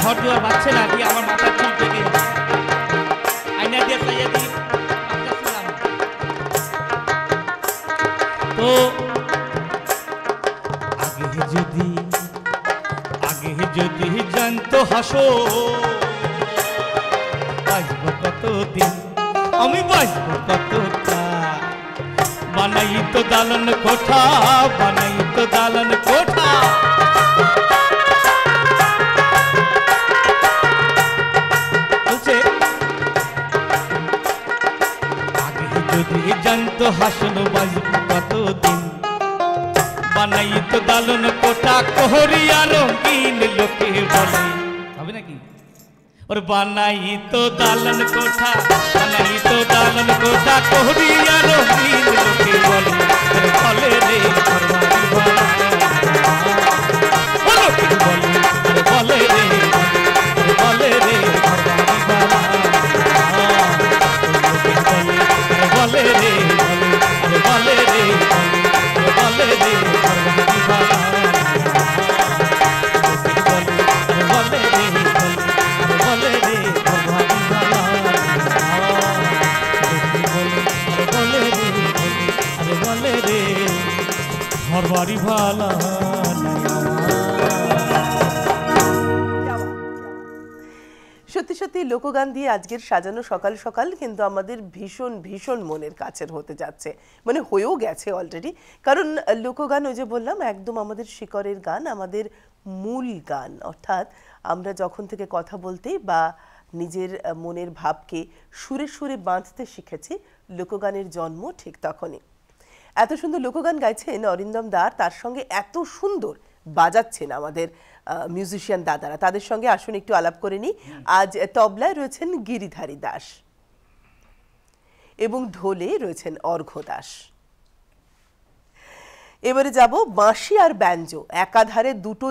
ঘর দেওয়া বাচ্চা না দিয়ে আমার মাথার চুল পেকে আইনা দিয়ে চাইয়া দিয়ে তো আগে যদি জানতো হাসো বাঁচব কতদিন আমি বাঁচব কতটা বানাই তো দালন কোঠা বানাই তো দালন কোঠা যদি জানতো হাসন বাজব কতদিন বানাই তো দালন কোঠা কোহরিয়া রঙিন লোকে বলে হবে নাকি ওর বানাই তো দালন কোঠা বানাই তো দালন কোঠা কোহরিয়া রঙিন লোকে বলে বলে রে ঘর বাড়ি ভালা বলে রে বলে রে ঘর বাড়ি ভালা বলে রে বলে রে বলে রে ঘর বাড়ি ভালা বলে রে বলে রে ঘর বাড়ি ভালা বলে রে বলে রে ঘর বাড়ি ভালা সত্যি সত্যি লোকগান দিয়ে আজকের সাজানো সকাল সকাল কিন্তু আমাদের ভীষণ ভীষণ মনের কাছের হতে যাচ্ছে, মানে হয়েও গেছে অলরেডি। কারণ লোকগান ওই যে বললাম একদম আমাদের শিকড়ের গান, আমাদের মূল গান। অর্থাৎ আমরা যখন থেকে কথা বলতে বা নিজের মনের ভাবকে সুরে সুরে বাঁধতে শিখেছি, লোকগানের জন্ম ঠিক তখনই। এত সুন্দর লোকগান গাইছেন অরিন্দম দার, তার সঙ্গে এত সুন্দর বাজাচ্ছেন আমাদের মিউজিশিয়ান দাদারা। তাদের সঙ্গে আসুন একটু আলাপ করে নিই। আজ তবলায় রয়েছেন গিরিধারী দাস এবং ঢোলে রয়েছেন অর্ঘ্য দাস। এবারে যাব বাঁশি আর ব্যঞ্জো, একাধারে দুটো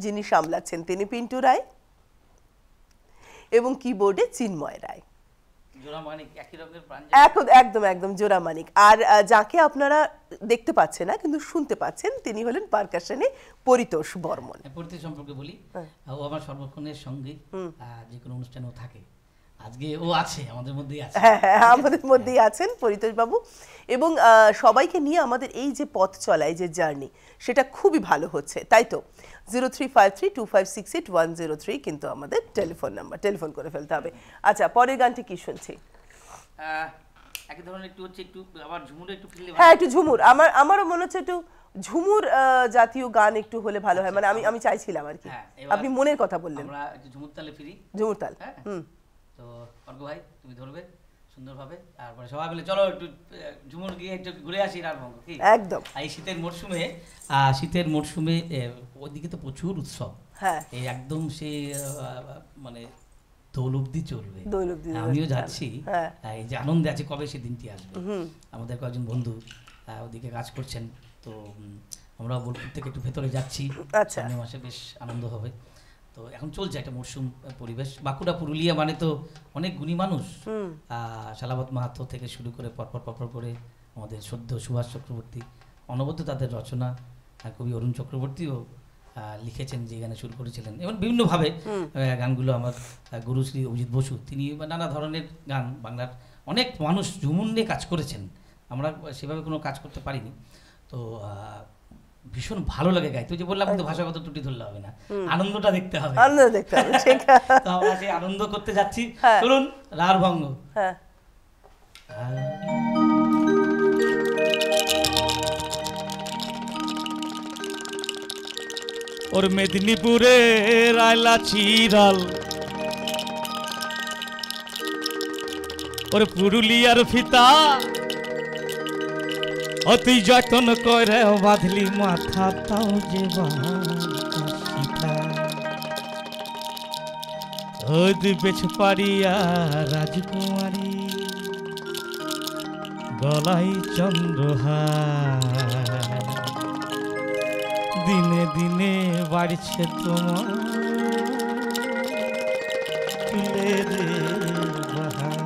যিনি সামলাচ্ছেন তিনি পিন্টু রায় এবং কিবোর্ডে চিন্ময় রায়। একদম একদম জোড়া মানিক। আর যাকে আপনারা দেখতে পাচ্ছেন না কিন্তু শুনতে পাচ্ছেন, তিনি হলেন পারকাশনে পরিতোষ বর্মন। পরিতোষ সম্পর্কে বলি, ও আমার সর্বক্ষণের সঙ্গী, যে কোনো অনুষ্ঠানেও থাকে। আজকে ও আছে আমাদের মধ্যেই আছে। হ্যাঁ হ্যাঁ, আমাদের মধ্যেই আছেন পরিতোষ বাবু। এবং সবাইকে নিয়ে আমাদের এই যে পথ চলা, এই যে জার্নি, সেটা খুবই ভালো হচ্ছে, তাই তো। 03532568 কিন্তু আমাদের টেলিফোন নাম্বার, টেলিফোন করে ফেলতে হবে। আচ্ছা, পরের গানটি কি শুনছি? একই ধরনের একটু হচ্ছে, একটু আবার ঝুমুর একটু ফিরলে। হ্যাঁ, একটু ঝুমুর, আমারও মনে হচ্ছে একটু ঝুমুর জাতীয় গান একটু হলে ভালো হয়, মানে আমি চাইছিলাম আর কি। আপনি মনের কথা বললেন। আমরা একটু ঝুমুর তালে ফিরি। ঝুমুর তাল, তো অর্ঘ্য ভাই তুমি ধরবে সুন্দরভাবে, তারপরে সবাই মিলে চলো একটু ঝুমুর গিয়ে একটু ঘুরে আসি রারভঙ্গ, কি একদম। এই শীতের মরশুমে ওইদিকে তো প্রচুর উৎসব। হ্যাঁ, এই একদম সে মানে দোল অব্দি চলবে। আমিও যাচ্ছি, এই যে আনন্দে আছে কবে সে দিনটি আসবে। আমাদের কয়েকজন বন্ধু ওদিকে কাজ করছেন, তো আমরা বোলপুর থেকে একটু ভেতরে যাচ্ছি। সামনের মাসে বেশ আনন্দ হবে। তো এখন চলছে একটা মরশুম পরিবেশ। বাঁকুড়া পুরুলিয়া মানে তো অনেক গুণী মানুষ, শালাবত মাহাতো থেকে শুরু করে পরপর করে আমাদের সদ্য সুভাষ চক্রবর্তী, অনবদ্য তাদের রচনা, কবি অরুণ চক্রবর্তীও লিখেছেন, যে গানে শুরু করেছিলেন। এবং বিভিন্নভাবে গানগুলো আমার গুরুশ্রী অজিত বসু, তিনি নানা ধরনের গান, বাংলার অনেক মানুষ ঝুমুর নিয়ে কাজ করেছেন। আমরা সেভাবে কোনো কাজ করতে পারিনি, তো ভীষণ ভালো লাগে গাইতে। যে বললাম কিন্তু ভাষাগত ত্রুটি ধরলে হবে না, আনন্দটা দেখতে হবে, তো আমরা সেই আনন্দ করতে যাচ্ছি। চলুন রারভঙ্গ। ওর মেদিনীপুরে রায়লা চিরাল, ওর পুরুলিয়ার ফিতা, অতি যতন করে বাঁধলি মাথা, তাও যে বেছ পারিয়া রাজকুমারী, গলাই চন্দ্রহার, দিনে দিনে বাড়ছে তোমার ফুলের বাহার।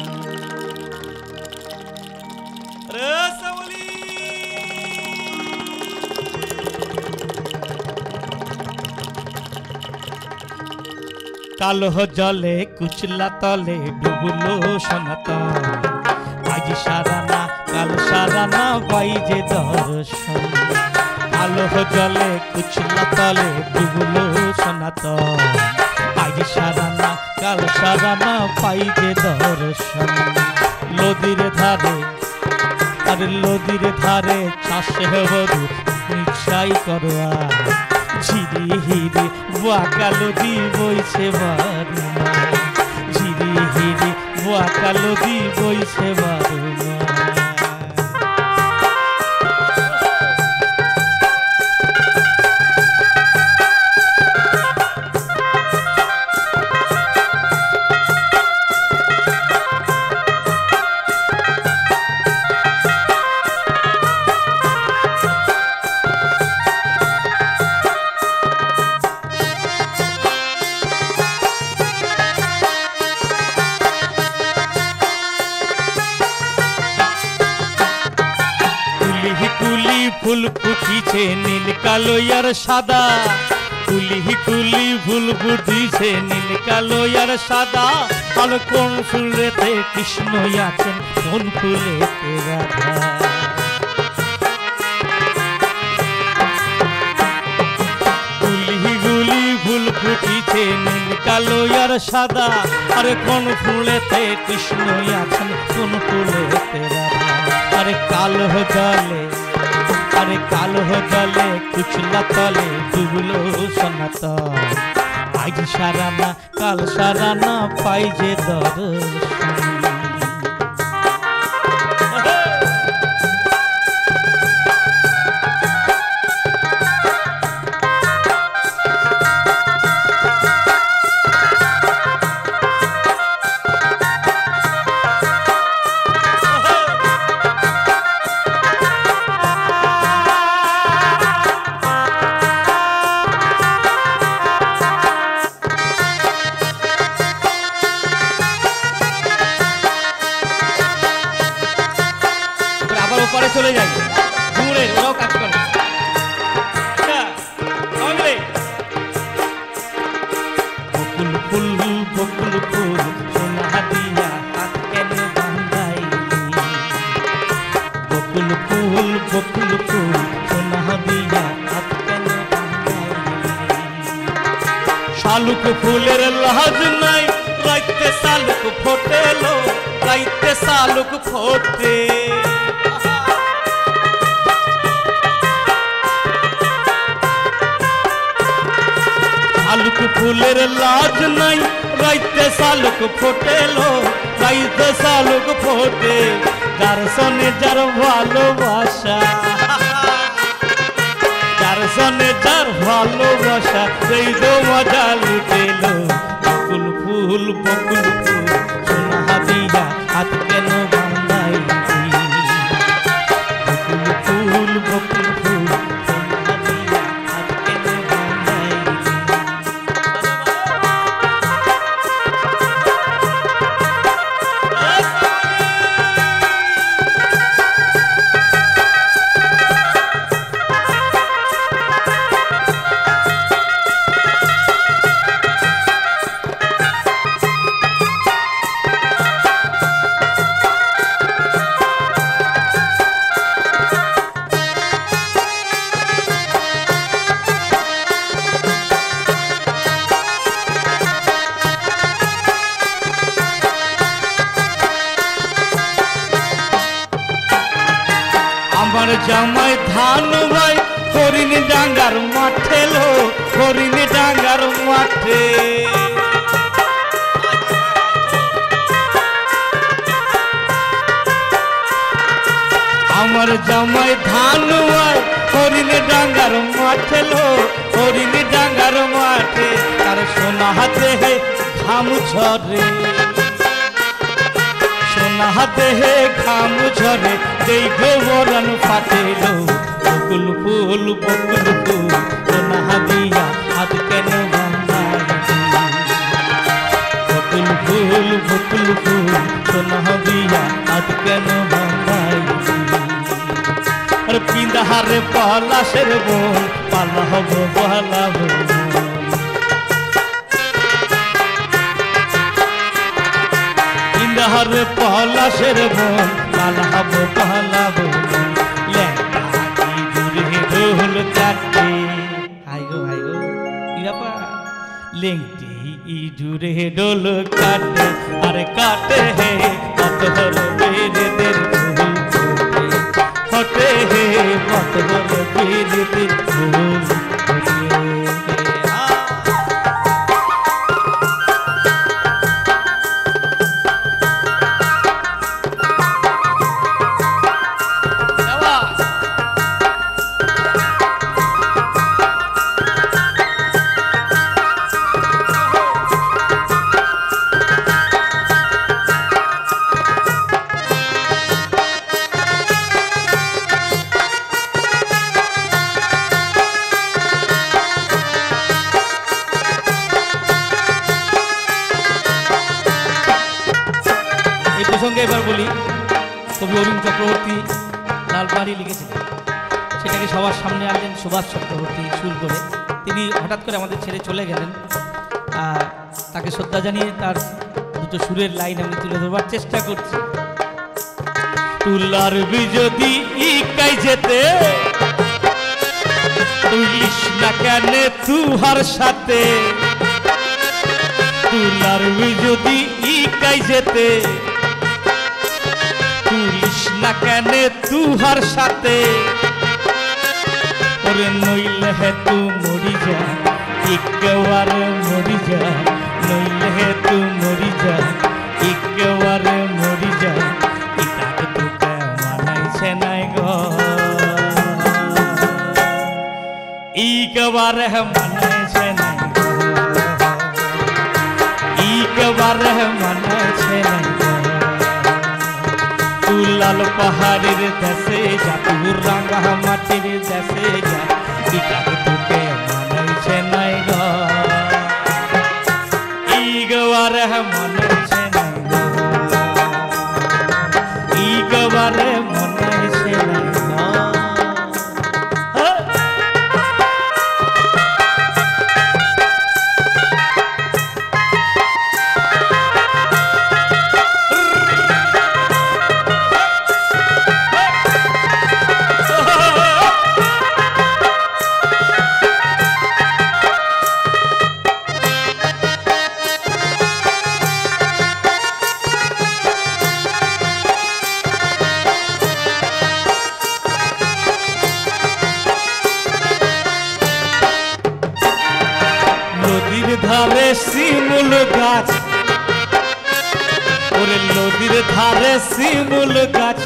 কালো জলে কুচলা তলে ডুবলো সনাতন, আজ সারানা কাল সারানা পাই যে দর্শন। কালো জলে কুচলা তলে ডুবলো সনাতন, আজ সারানা কাল সারানা পাই যে দর্শন। নদীর ধারে আর নদীর ধারে চাষে বধু নিশ্চয় করোয়া, ঝিরি হিরি বাঁকা নদী বইছে বারুমা, ঝিরি হিরি বাঁকা নদী বইছে বারুমা। ফুল ফুটিছে নীল কালো আর সাদা, কুলি কুলি ফুল ফুটিছে নীল কালো আর সাদা। আর কোন ফুলেতে কৃষ্ণ আছেন, কোন ফুলেতে রাধা। কুলি গুলি ফুল ফুটিছে নীল কালো আর সাদা, আর কোন ফুলেতে কৃষ্ণ আছেন, কোন ফুলেতে রাধা। আরে কালো জলে আরে কালো জলে কুচলা তলে ডুবলো সনাতন, আজ সারানা কাল সারানা পাই যে দর্শন। ঝুমুরে যাই, ঝুমুরে ওরাও কাজ করে। আচ্ছা, সবাই মিলে। বকুল ফুল সোনা দিয়া হাত কেন বান্ধাইলি, বকুল ফুল সোনা দিয়া হাত কেন বান্ধাইলি। শালুক ফুলের লাজ নাই, রাইতে শালুক ফোটেলো, রাইতে শালুক ফোটে। শালুক ফুলের লাজ নাই, রাইতে শালুক ফোটেলো, রাইতে শালুক ফোটে। যার সনে যার ভালোবাসা, যার সনে যার ভালোবাসা, সেই তো মজা লুটেলো। বকুল ফুল সোনা দিয়া হাত কেন বান্ধাইলি, বকুল ফুল সোনা দিয়া হাত কেন বান্ধাইলি। আমার জামাই ধান ভাই হরিণ ডাঙ্গার মাঠে লো, হরিণ ডাঙ্গার মাঠে। আমার জামাই ধান ভাই হরিণ ডাঙ্গার মাঠে লো, হরিণ ডাঙ্গার মাঠে। আর সোনা হাতে ঘাম ঝরে, সোনা দেহে ঘাম ঝরে, যেই গোবরণ ফাটেলো। বকুল ফুল সোনা দিয়া হাত কেন বান্ধাইলি, বকুল ফুল সোনা দিয়া হাত কেন বান্ধাইলি। আর পিন্দাহারে পলাশের বোন, পালা হব বলাবো। ইন্দাহারে পলাশের বোন, পালাবো পালাবো। লেটা দূরে ঢোল কাটে, হাই গো কি ব্যাপার। লেংটি ইঁদুরে ডোল কাটে, আরে কাটে হে কতর বেরেদের ফুল ফোটে, ফোটে হে কতর বেরেদের ফুল ফোটে। প্রসঙ্গে এবার বলি, কবি অরুণ চক্রবর্তী লালপাহাড়ি লিখেছিলেন, সেটাকে সবার সামনে আনলেন সুভাষ চক্রবর্তী সুর করে। তিনি হঠাৎ করে আমাদের ছেড়ে চলে গেলেন। তাকে শ্রদ্ধা জানিয়ে তার দুটো সুরের লাইন আমি তুলে ধরবার চেষ্টা করছি। তুলার যদি ইকাই যেতে, তুলিস না কেন তুহার সাথে, তুলার যদি ইকাই যেতে, তুলিস না কেন তুহার সাথে। ওরে নইলে হে তু মরি যা, একবার মরি যা, নইলে হে তু মরি যা, একবার মরি যা। ইটাকে তোকে মানাইছে নাই গো, একবার মানাইছে নাই গো, একবার মানাইছে নাই গো। লাল পাহাড়ের দেশে যা, তুর রাঙা মাটির দেশে যা, ইটাকে তোকে মানাইছে নাই গো, একবার মানাইছে নাই গো, একবার মানাইছে নাই গো। গাছ, ওরে নদীর ধারে শিমুল গাছ,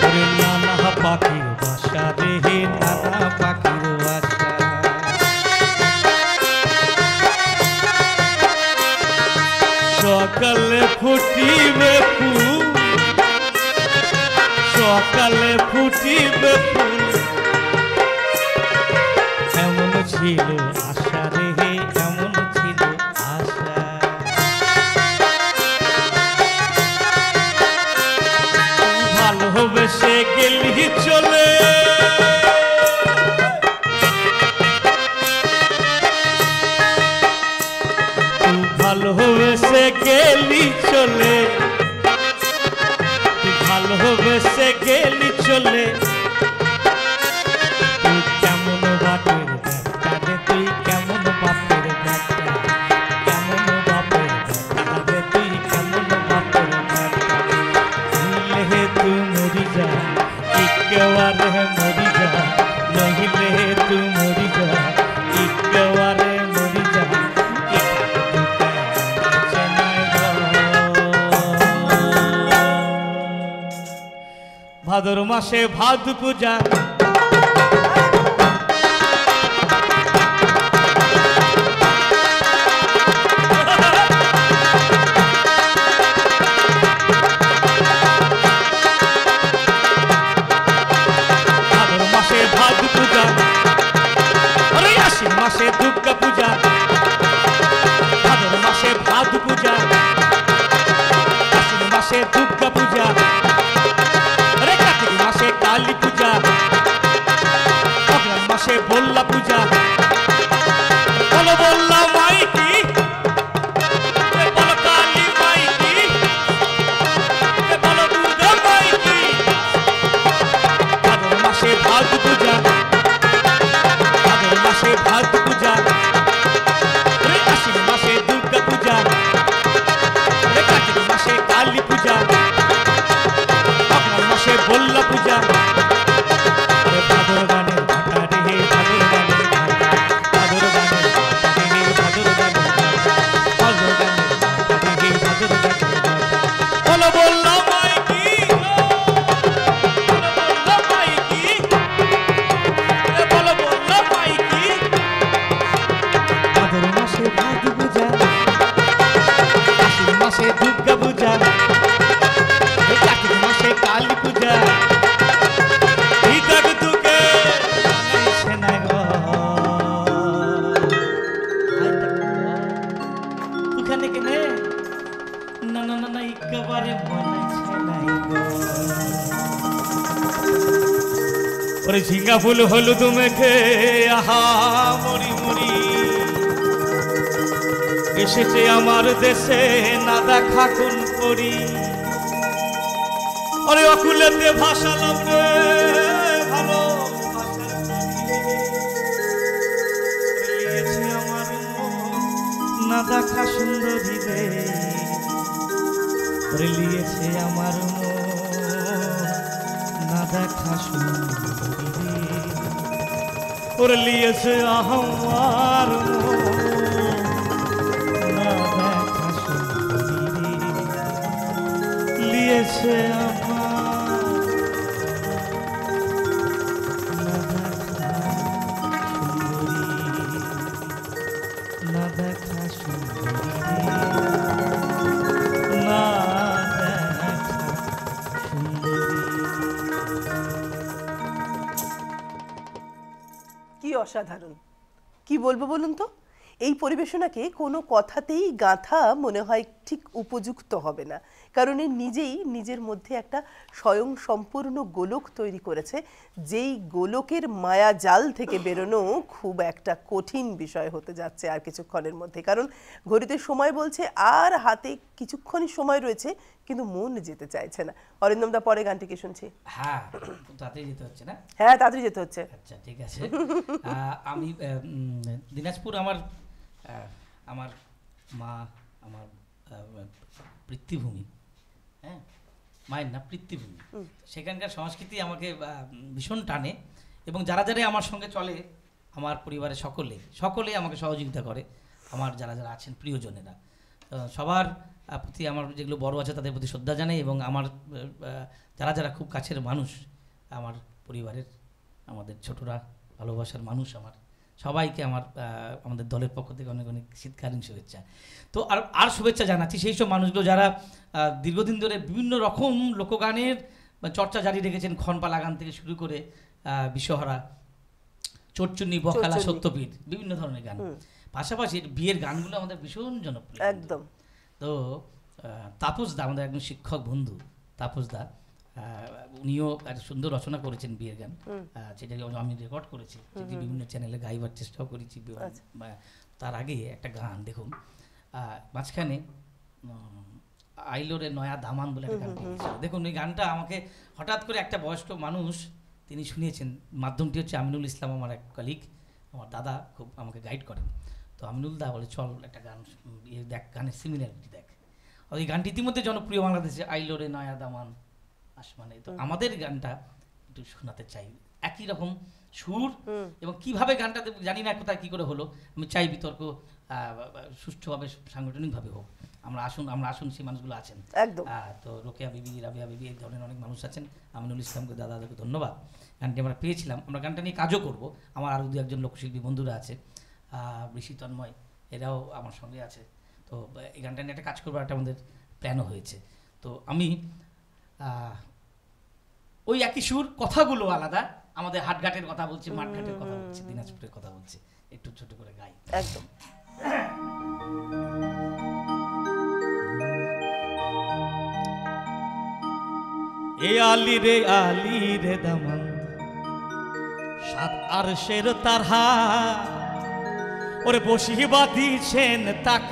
ওরে নানা পাখির বাসা রে, নানা পাখির বাসা। সকালে ফুটিবে ফুল, সকালে ফুটিবে ফুল, এমন ছিল আশা রে, এমন ছিল আশা। ভালোবেসে গেলি চলে, ভালোবেসে গেলি চলে, ভালোবেসে গেলি চলে, তুই কেমন বাপের ব্যাটা রে, তুই কেমন বাপের ব্যাটা, কেমন বাপের ব্যাটা রে, তুই কেমন বাপের ব্যাটা। নইলে হে তুই মরি যা, একেবারে মরি যা, নইলে হে তুই মরি যা, একেবারে মরি যা। ভাদর মাসে ভাদ পূজা, ভাদর মাসে ভাদ পূজা, আরে আশ্বিন মাসে দুর্গা পূজা, ভাদর মাসে ভাদ পূজা, আশ্বিন মাসে দুর্গা পূজা, মাসে কালী পূজা, অগ্রহায়ণ মাসে বল্লা পূজা। বলো বল্লা মাইকি, বলো কালী মাইকি, বলো দুর্গা মাইকি। ভাদর মাসে ভাদ পূজা, ভাদর মাসে ভাদ পূজা, আশ্বিন মাসে দুর্গা পূজা, কার্তিক মাসে কালী পূজা, মাসে বল্লা পূজা। ভাদর গানের ভাটা রে, ভাদর গানের ভাটা, ভাদর গানের ভাটা রে, ভাদর গানের ভাটা, ভাদর গানের ভাটা রে, ভাদর গানের ভাটা। বলো বল্লা মাইকি, বলো বল্লা মাইকি, বলো বল্লা মাইকি। ভাদর মাসে ভাদ পূজা, আশ্বিন মাসে দুর্গা পূজা, কার্তিক মাসে কালী পূজা। হৃদয় দুকে জানাইছে না গো, তুখানে কেনে না না না না একেবারে মনাইছে নাই গো। ওরে ঝিঙ্গা ফুল হলুদ মেখে আহা মরি মরি এসেছে আমার দেশে, না দেখা কোন করি। আরে অকুলেতে ভাসালাম রে ভালো, লিয়েছে আমার মন না দেখা সুন্দরী রে, ওরে লিয়েছে আমার মন না দেখা সুন্দরী রে, ওরে লিয়েছে আমার মন না দেখা সুন্দরী রে, লিয়েছে আমার কি অসাধারণ, কি বলবো বলুন তো। এই পরিবেশনাকে কোনো কথাতেই গাঁথা মনে হয় ঠিক উপযুক্ত হবে না, কারণ এ নিজেই নিজের মধ্যে একটা স্বয়ং সম্পূর্ণ গোলক তৈরি করেছে, যেই গোলকের মায়া জাল থেকে বেরোনো খুব একটা কঠিন বিষয় হতে যাচ্ছে আর কিছুক্ষণের মধ্যে। কারণ ঘড়িতে সময় বলছে আর হাতে কিছুক্ষণই সময় রয়েছে, কিন্তু মন যেতে চাইছে না। অরিন্দমদা, পরে গানটি কি শুনছি? হ্যাঁ, তাড়াতাড়ি যেতে হচ্ছে না? হ্যাঁ, তাড়াতাড়ি যেতে হচ্ছে। আচ্ছা, ঠিক আছে। আমি দিনাজপুর, আমার আমার মা, আমার পৃথ্বীভূমি, হ্যাঁ, মায়ের না পৃথ্বীভূমি, সেখানকার সংস্কৃতি আমাকে ভীষণ টানে, এবং যারা যারা আমার সঙ্গে চলে, আমার পরিবারের সকলেই আমাকে সহযোগিতা করে। আমার যারা যারা আছেন প্রিয়জনেরা, সবার প্রতি আমার যেগুলো বড় আছে তাদের প্রতি শ্রদ্ধা জানাই, এবং আমার যারা যারা খুব কাছের মানুষ, আমার পরিবারের, আমাদের ছোটরা, ভালোবাসার মানুষ আমার, সবাইকে আমাদের দলের পক্ষ থেকে অনেক অনেক শীতকালীন শুভেচ্ছা। তো আর শুভেচ্ছা জানাচ্ছি সেই সব মানুষগুলো যারা দীর্ঘদিন ধরে বিভিন্ন রকম লোকগানের চর্চা জারি রেখেছেন, ক্ষণপালা গান থেকে শুরু করে বিশ্বহারা, চোটচুন্নি, বকালা, সত্যপীঠ, বিভিন্ন ধরনের গান। পাশাপাশি বিয়ের গানগুলো আমাদের ভীষণ জনপ্রিয় একদম। তো তাপসদা, আমাদের একজন শিক্ষক বন্ধু তাপসদা, উনিও একটা সুন্দর রচনা করেছেন বিয়ের গান, যেটা আমি রেকর্ড করেছি, যেটি বিভিন্ন চ্যানেলে গাইবার চেষ্টাও করেছি। তার আগে একটা গান দেখুন, মাঝখানে আইলোরে নয়া দামান বলে একটা গান পেয়েছিল। দেখুন এই গানটা আমাকে হঠাৎ করে একটা বয়স্ক মানুষ তিনি শুনিয়েছেন। মাধ্যমটি হচ্ছে আমিনুল ইসলাম, আমার এক কলিগ, আমার দাদা, খুব আমাকে গাইড করেন। তো আমিনুল দা বলে চল একটা গান দেখ, গানের সিমিলারিটি দেখ। ওই গানটি ইতিমধ্যে জনপ্রিয় বাংলাদেশে, আইলোরে নয়া দামান আসমানে। তো আমাদের গানটা একটু শোনাতে চাই, একই রকম সুর, এবং কিভাবে গানটা জানি না কোথায় কী করে হলো। আমি চাই বিতর্ক সুষ্ঠুভাবে, সাংগঠনিকভাবে হোক। আমরা আসুন সেই মানুষগুলো আছেন একদম। তো রোকেয়া বিবি, রাবিয়া বিবি, এই ধরনের অনেক মানুষ আছেন। আমিনুল ইসলামকে, দাদাকে ধন্যবাদ। গানটি আমরা পেয়েছিলাম, আমরা গানটা নিয়ে কাজও করব। আমার আরও দু একজন লোকশিল্পী বন্ধুরা আছে, ঋষি, তন্ময়, এরাও আমার সঙ্গে আছে। তো এই গানটা নিয়ে একটা কাজ করবার একটা আমাদের প্ল্যানও হয়েছে। তো আমি ওই একই সুর, কথাগুলো আলাদা, আমাদের হাটঘাটের কথা বলছি, মাঠঘাটের কথা বলছি, দিনাজপুরের কথা বলছি, একটু ছোট করে গাই। একদম। এ আলি রে দামান, সাত আরশের তারহা, ওরে বসিবা দিছেন তাক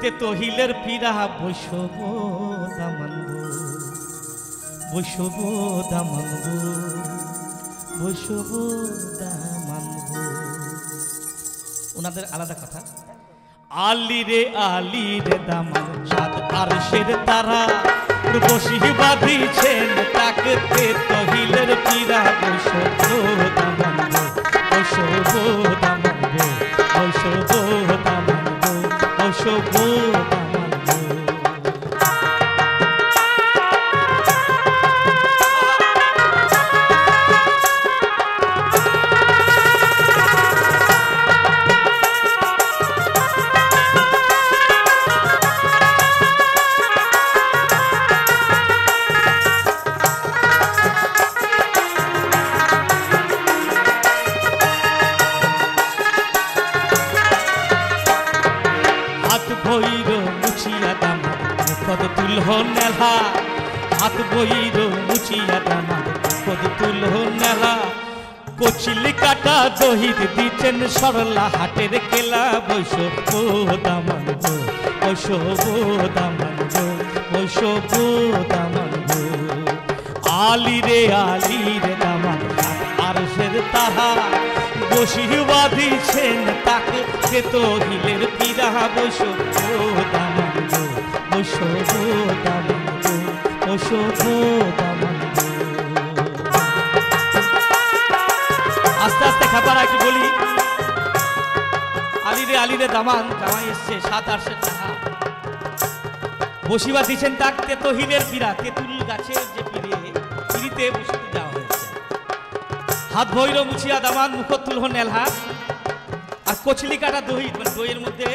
তেতহিলের পীরা, বৈশব দামান গো, বৈশব দামান গো, বৈশব দামান গো। ওনাদের আলাদা কথা। আলি রে দামান, সাত আরশের তারা, বসিবা দিছেন তাক তেতহিলের পীরা, বৈশব দামান গো, বৈশব দামান গো, বৈশব দামান গো, বৈশব দামান গো। নেলা হাত বইর মুচিয়া দানা, পদ তুল নেলা, কচিলি কাটা দহিত দিচ্ছেন সরলা, হাটের কেলা, বৈশব দামান গো, বৈশব দামান গো, বৈশব দামান গো। আলি রে দামান, আরশের তাহা, বসিবা দিছেন তাকে তেতহিলের পীরা, বৈশব দামান গো, বৈশব দামান গো, বৈশব দামান গো। আস্তে আস্তে খাবার একটু বলি। আলি রে দামান, জামাই এসছে, সাত আরশের তাহা, বসিবা দিছেন তাক তেতহিলের পীরা, তেঁতুল গাছের যে পিড়িতে বসিতে দেওয়া হয়েছে। হাত ভৈর মুছিয়া দামান, মুখ তুলহ নেলহা, আর কচলি কাটা দই, মানে দইয়ের মধ্যে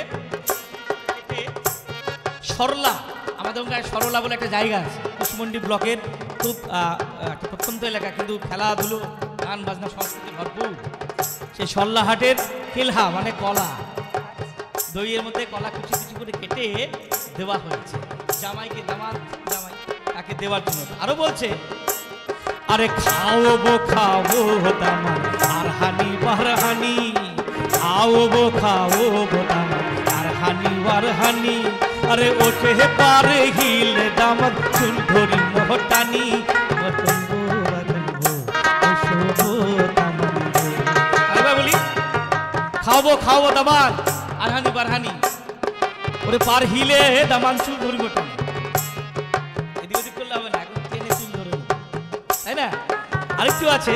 সরলা, আমাদের গায়ে সরলা বলে একটা জায়গা আছে, কুশমন্ডি ব্লকের খুব একটা প্রত্যন্ত এলাকা, কিন্তু খেলাধুলো, গান বাজনা, সংস্কৃতি ভরপুর। সেই সরলা হাটের কেলহা মানে কলা, দইয়ের মধ্যে কলা কুচি কুচি করে কেটে দেওয়া হয়েছে জামাইকে, জামাই তাকে দেওয়ার জন্য। আরো বলছে, আরে খাওয়াবো দামান, আর হানি বারহানি, খাওয়াবো দামান, আর হানি বারহানি, আরে ওঠে পারে হিল দামান, চুল ধরি মহটানি, বলি খাওয়াবো দামান, আর হানি বারহানি, ওরে পার হিলে দামান, চুল ধরি মহটানি। এদিক ওদিক করলে হবে না, এখন টেনে চুল ধরে, তাই না? আরেকটু আছে,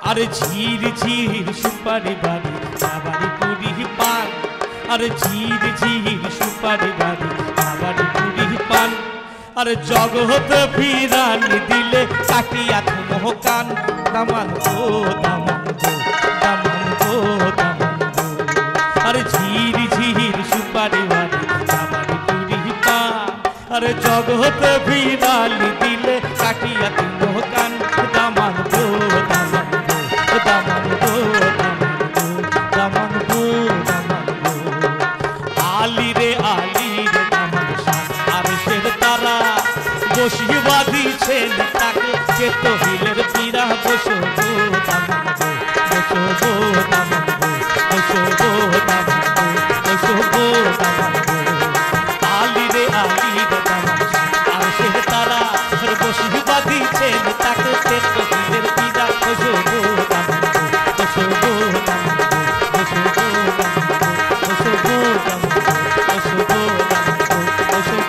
আরে ঝির ঝির সুপারি বাড়ি, বাড়ি পুরি পান, আরে ঝির ঝির সুপারি বাড়ি আবার পুরি পান আরে জগৎ ফিরানি দিলে কাটিয়া তুমহ কান দামান গো দামান গো দামান গো দামান গো আরে ঝির ঝির সুপারি বাড়ি আবার পুরি পান আরে জগৎ ফিরানি দিলে কাটিয়া তুমহ কান দামান গো দামান গো দামান গো দামান গো দামান গো আলি রে দামান শান আর শের তারা বসি বাঁধিছেন তাকে চেত হিলের পীড়া বসো গো দামান গো বসো গো দামান গো বসো গো দামান গো বসো গো দামান গো আলি রে দামান শান আর শের তারা বসি বাঁধিছেন তাকে চেত হিলের পীড়া বসো গো দামান গো বসো গো দামান গো বসো গো দামান গো বসো গো দামান গো বসো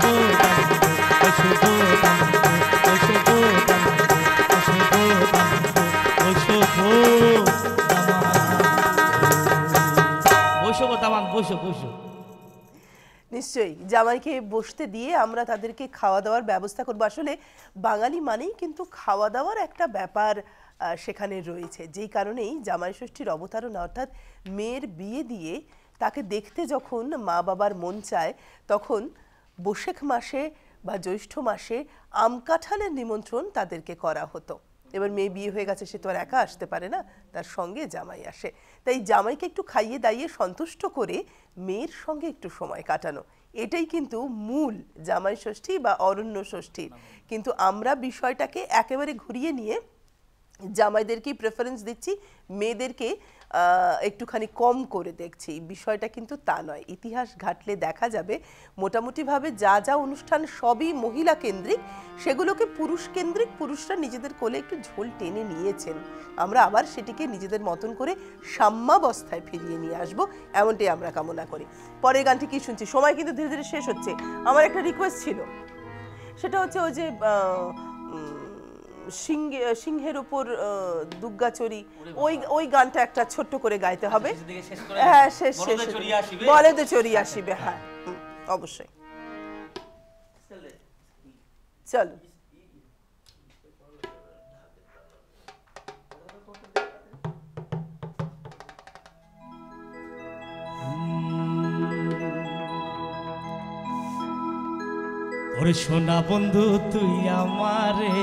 গো দামান গো বসো গো দামান গো বসো গো দামান গো বসো গো দামান গো বসো গো দামান গো বসো গো দামান বসো বসো। নিশ্চয়ই জামাইকে বসতে দিয়ে আমরা তাদেরকে খাওয়া দাওয়ার ব্যবস্থা করব। আসলে বাঙালি মানেই কিন্তু খাওয়া দাওয়ার একটা ব্যাপার সেখানে রয়েছে, যেই কারণেই জামাই ষষ্ঠীর অবতারণা অর্থাৎ মেয়ের বিয়ে দিয়ে তাকে দেখতে যখন মা বাবার মন চায় তখন বৈশাখ মাসে বা জ্যৈষ্ঠ মাসে আম কাঁঠালের নিমন্ত্রণ তাদেরকে করা হতো। এবার মেয়ে বিয়ে হয়ে গেছে, সে তো আর একা আসতে পারে না, তার সঙ্গে জামাই আসে। তাই জামাইকে একটু খাইয়ে দাইয়ে সন্তুষ্ট করে মেয়ের সঙ্গে একটু সময় কাটানো, এটাই কিন্তু মূল জামাই ষষ্ঠী বা অরণ্য ষষ্ঠী। কিন্তু আমরা বিষয়টাকে একেবারে ঘুরিয়ে নিয়ে জামাইদেরকেই প্রেফারেন্স দিচ্ছি, মেয়েদেরকে একটুখানি কম করে দেখছি। বিষয়টা কিন্তু তা নয়। ইতিহাস ঘাটলে দেখা যাবে মোটামুটিভাবে যা যা অনুষ্ঠান সবই মহিলা কেন্দ্রিক, সেগুলোকে পুরুষ কেন্দ্রিক, পুরুষরা নিজেদের কোলে একটু ঝোল টেনে নিয়েছেন। আমরা আবার সেটিকে নিজেদের মতন করে সাম্যাবস্থায় ফিরিয়ে নিয়ে আসব, এমনটাই আমরা কামনা করি। পরের গানটি কি শুনছি? সময় কিন্তু ধীরে ধীরে শেষ হচ্ছে। আমার একটা রিকোয়েস্ট ছিল, সেটা হচ্ছে ওই যে সিংহের উপর দুর্গাচরি, ওই গানটা একটা ছোট্ট করে গাইতে হবে। হ্যাঁ, শেষ বলে তো চড়ি আসিবে। হ্যাঁ, অবশ্যই। চলো। ওরে সোনা বন্ধু তুই আমারে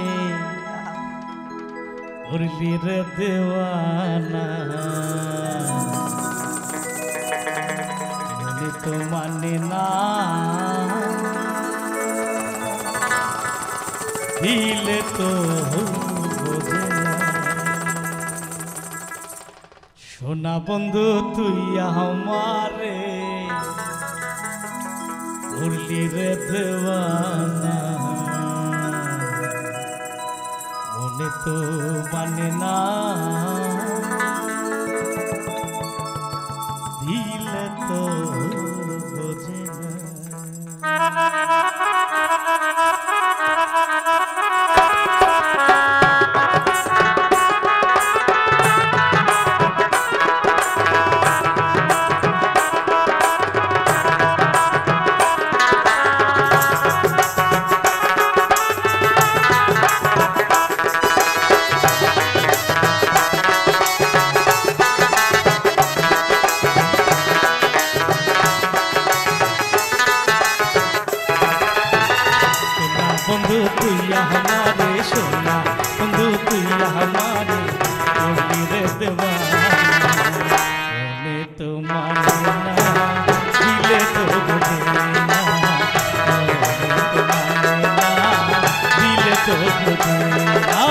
করলি রে দেওয়ানা, মনে তো মানে না দিলে তো বোঝে না। সোনা বন্ধু তুই আমারে করলি রে দেওয়ানা, মনে তো মানে না দিলে তো বোঝে না। বন্ধু তুই আমারে, সোনা বন্ধু তুই আমারে করলি রে দেওয়ানা, মনে তো মানে না দিলে তো বোঝে না, মনে তো মানে না দিলে তো বোঝে না।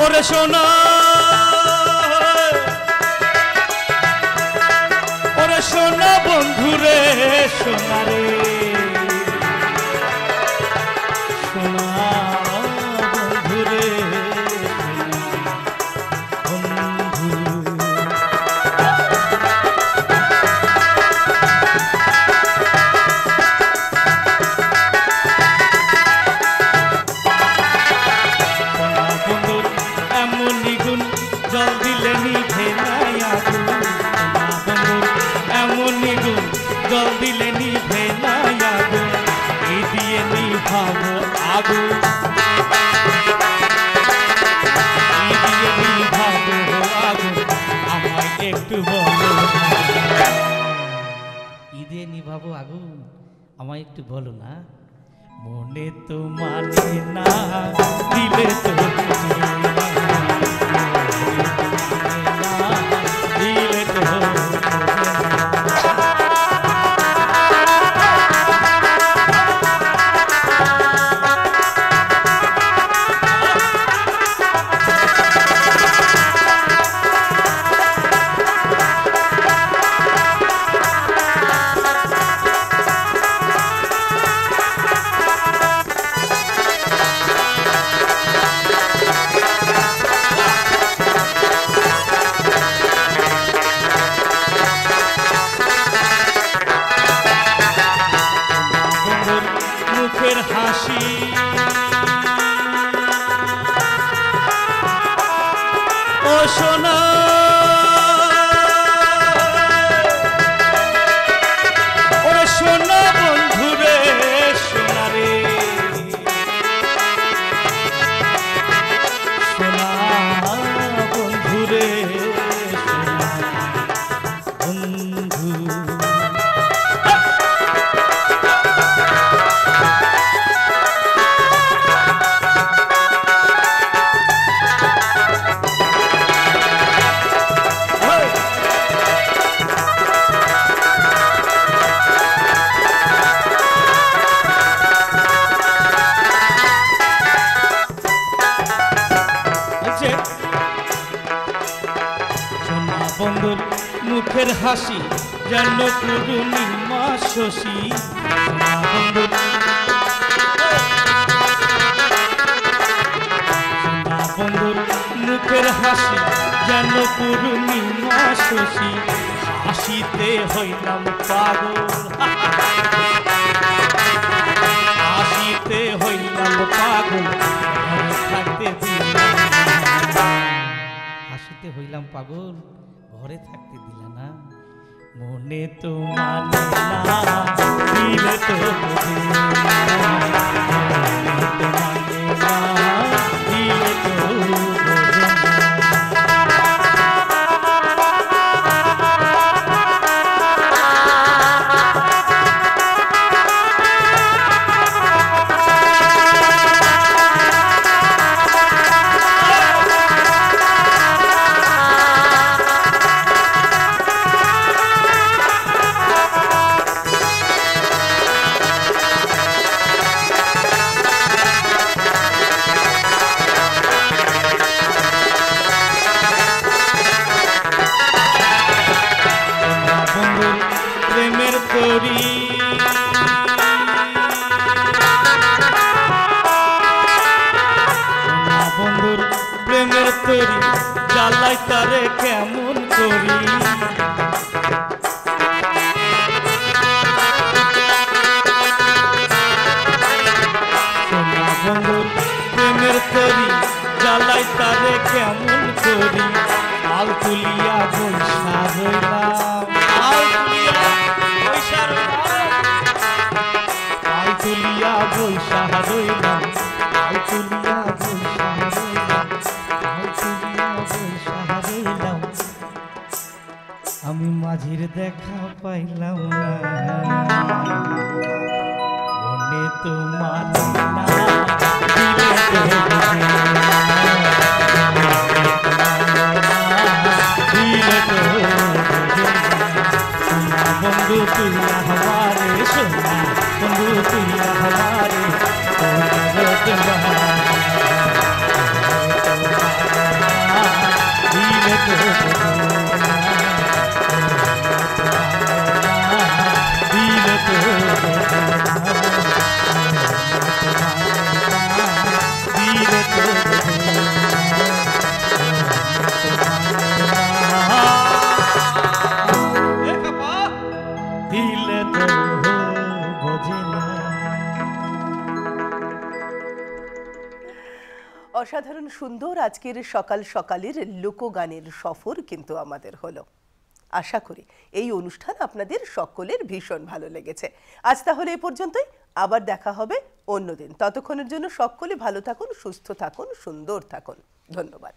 ওরে সোনা ওরে সোনা বন্ধুরে সোনা রে সোনা বন্ধুরে বন্ধু জল দিলে নিভে নাই আগুন বন্ধুর এমন নিগুন জল দিলে নিভে নাই আগুন এই দিয়ে নিভাবো আগুন এই দিয়ে নিভাবো আগুন আমায় একটু বলো এই দিয়ে নিভাবো আগুন আমায় একটু বলো না মনে তো মানে না দিলে তো হাসি ও সোনা ওরে সোনা বন্ধুরে সোনা রে সোনা বন্ধুরে সোনা বন্ধু বন্ধুর মুখের হাসি যেন পূর্ণিমা শশী বন্ধুর বন্ধুর মুখের হাসি যেন পূর্ণিমা শশী হাসিতে হইলাম পাগল হাসিতে হইলাম পাগল থাকতে দিলাম হাসিতে হইলাম পাগল ঘরে থাকতে দিলা না মনে তো মানে না দিলে তো মনে তো মানে না দিলে তো বন্ধুর প্রেমের তরি জ্বালাই তারে কেমন করি বন্ধুর প্রেমের তরি জ্বালাই তারে কেমন করি আল তুলিয়া বৈশা রইলাম আল তুলিয়া বৈশা রইলাম আল তুলিয়া বৈশা রইলাম আল তুলিয়া বৈশা রইলাম আল তুলিয়া বৈশা রইলাম আমি মাঝির দেখা পাইলাম না মনে তো মানে না দিলে তো দিলে তো বন্ধু তুই हमारे सोना बंधु तुम हमारे অসাধারণ সুন্দর আজকের সকাল সকালের লোকগানের সফর কিন্তু আমাদের হলো। আশা করি এই অনুষ্ঠান আপনাদের সকলের ভীষণ ভালো লেগেছে। আজ তাহলে এ পর্যন্তই, আবার দেখা হবে অন্যদিন। ততক্ষণের জন্য সকলে ভালো থাকুন, সুস্থ থাকুন, সুন্দর থাকুন। ধন্যবাদ।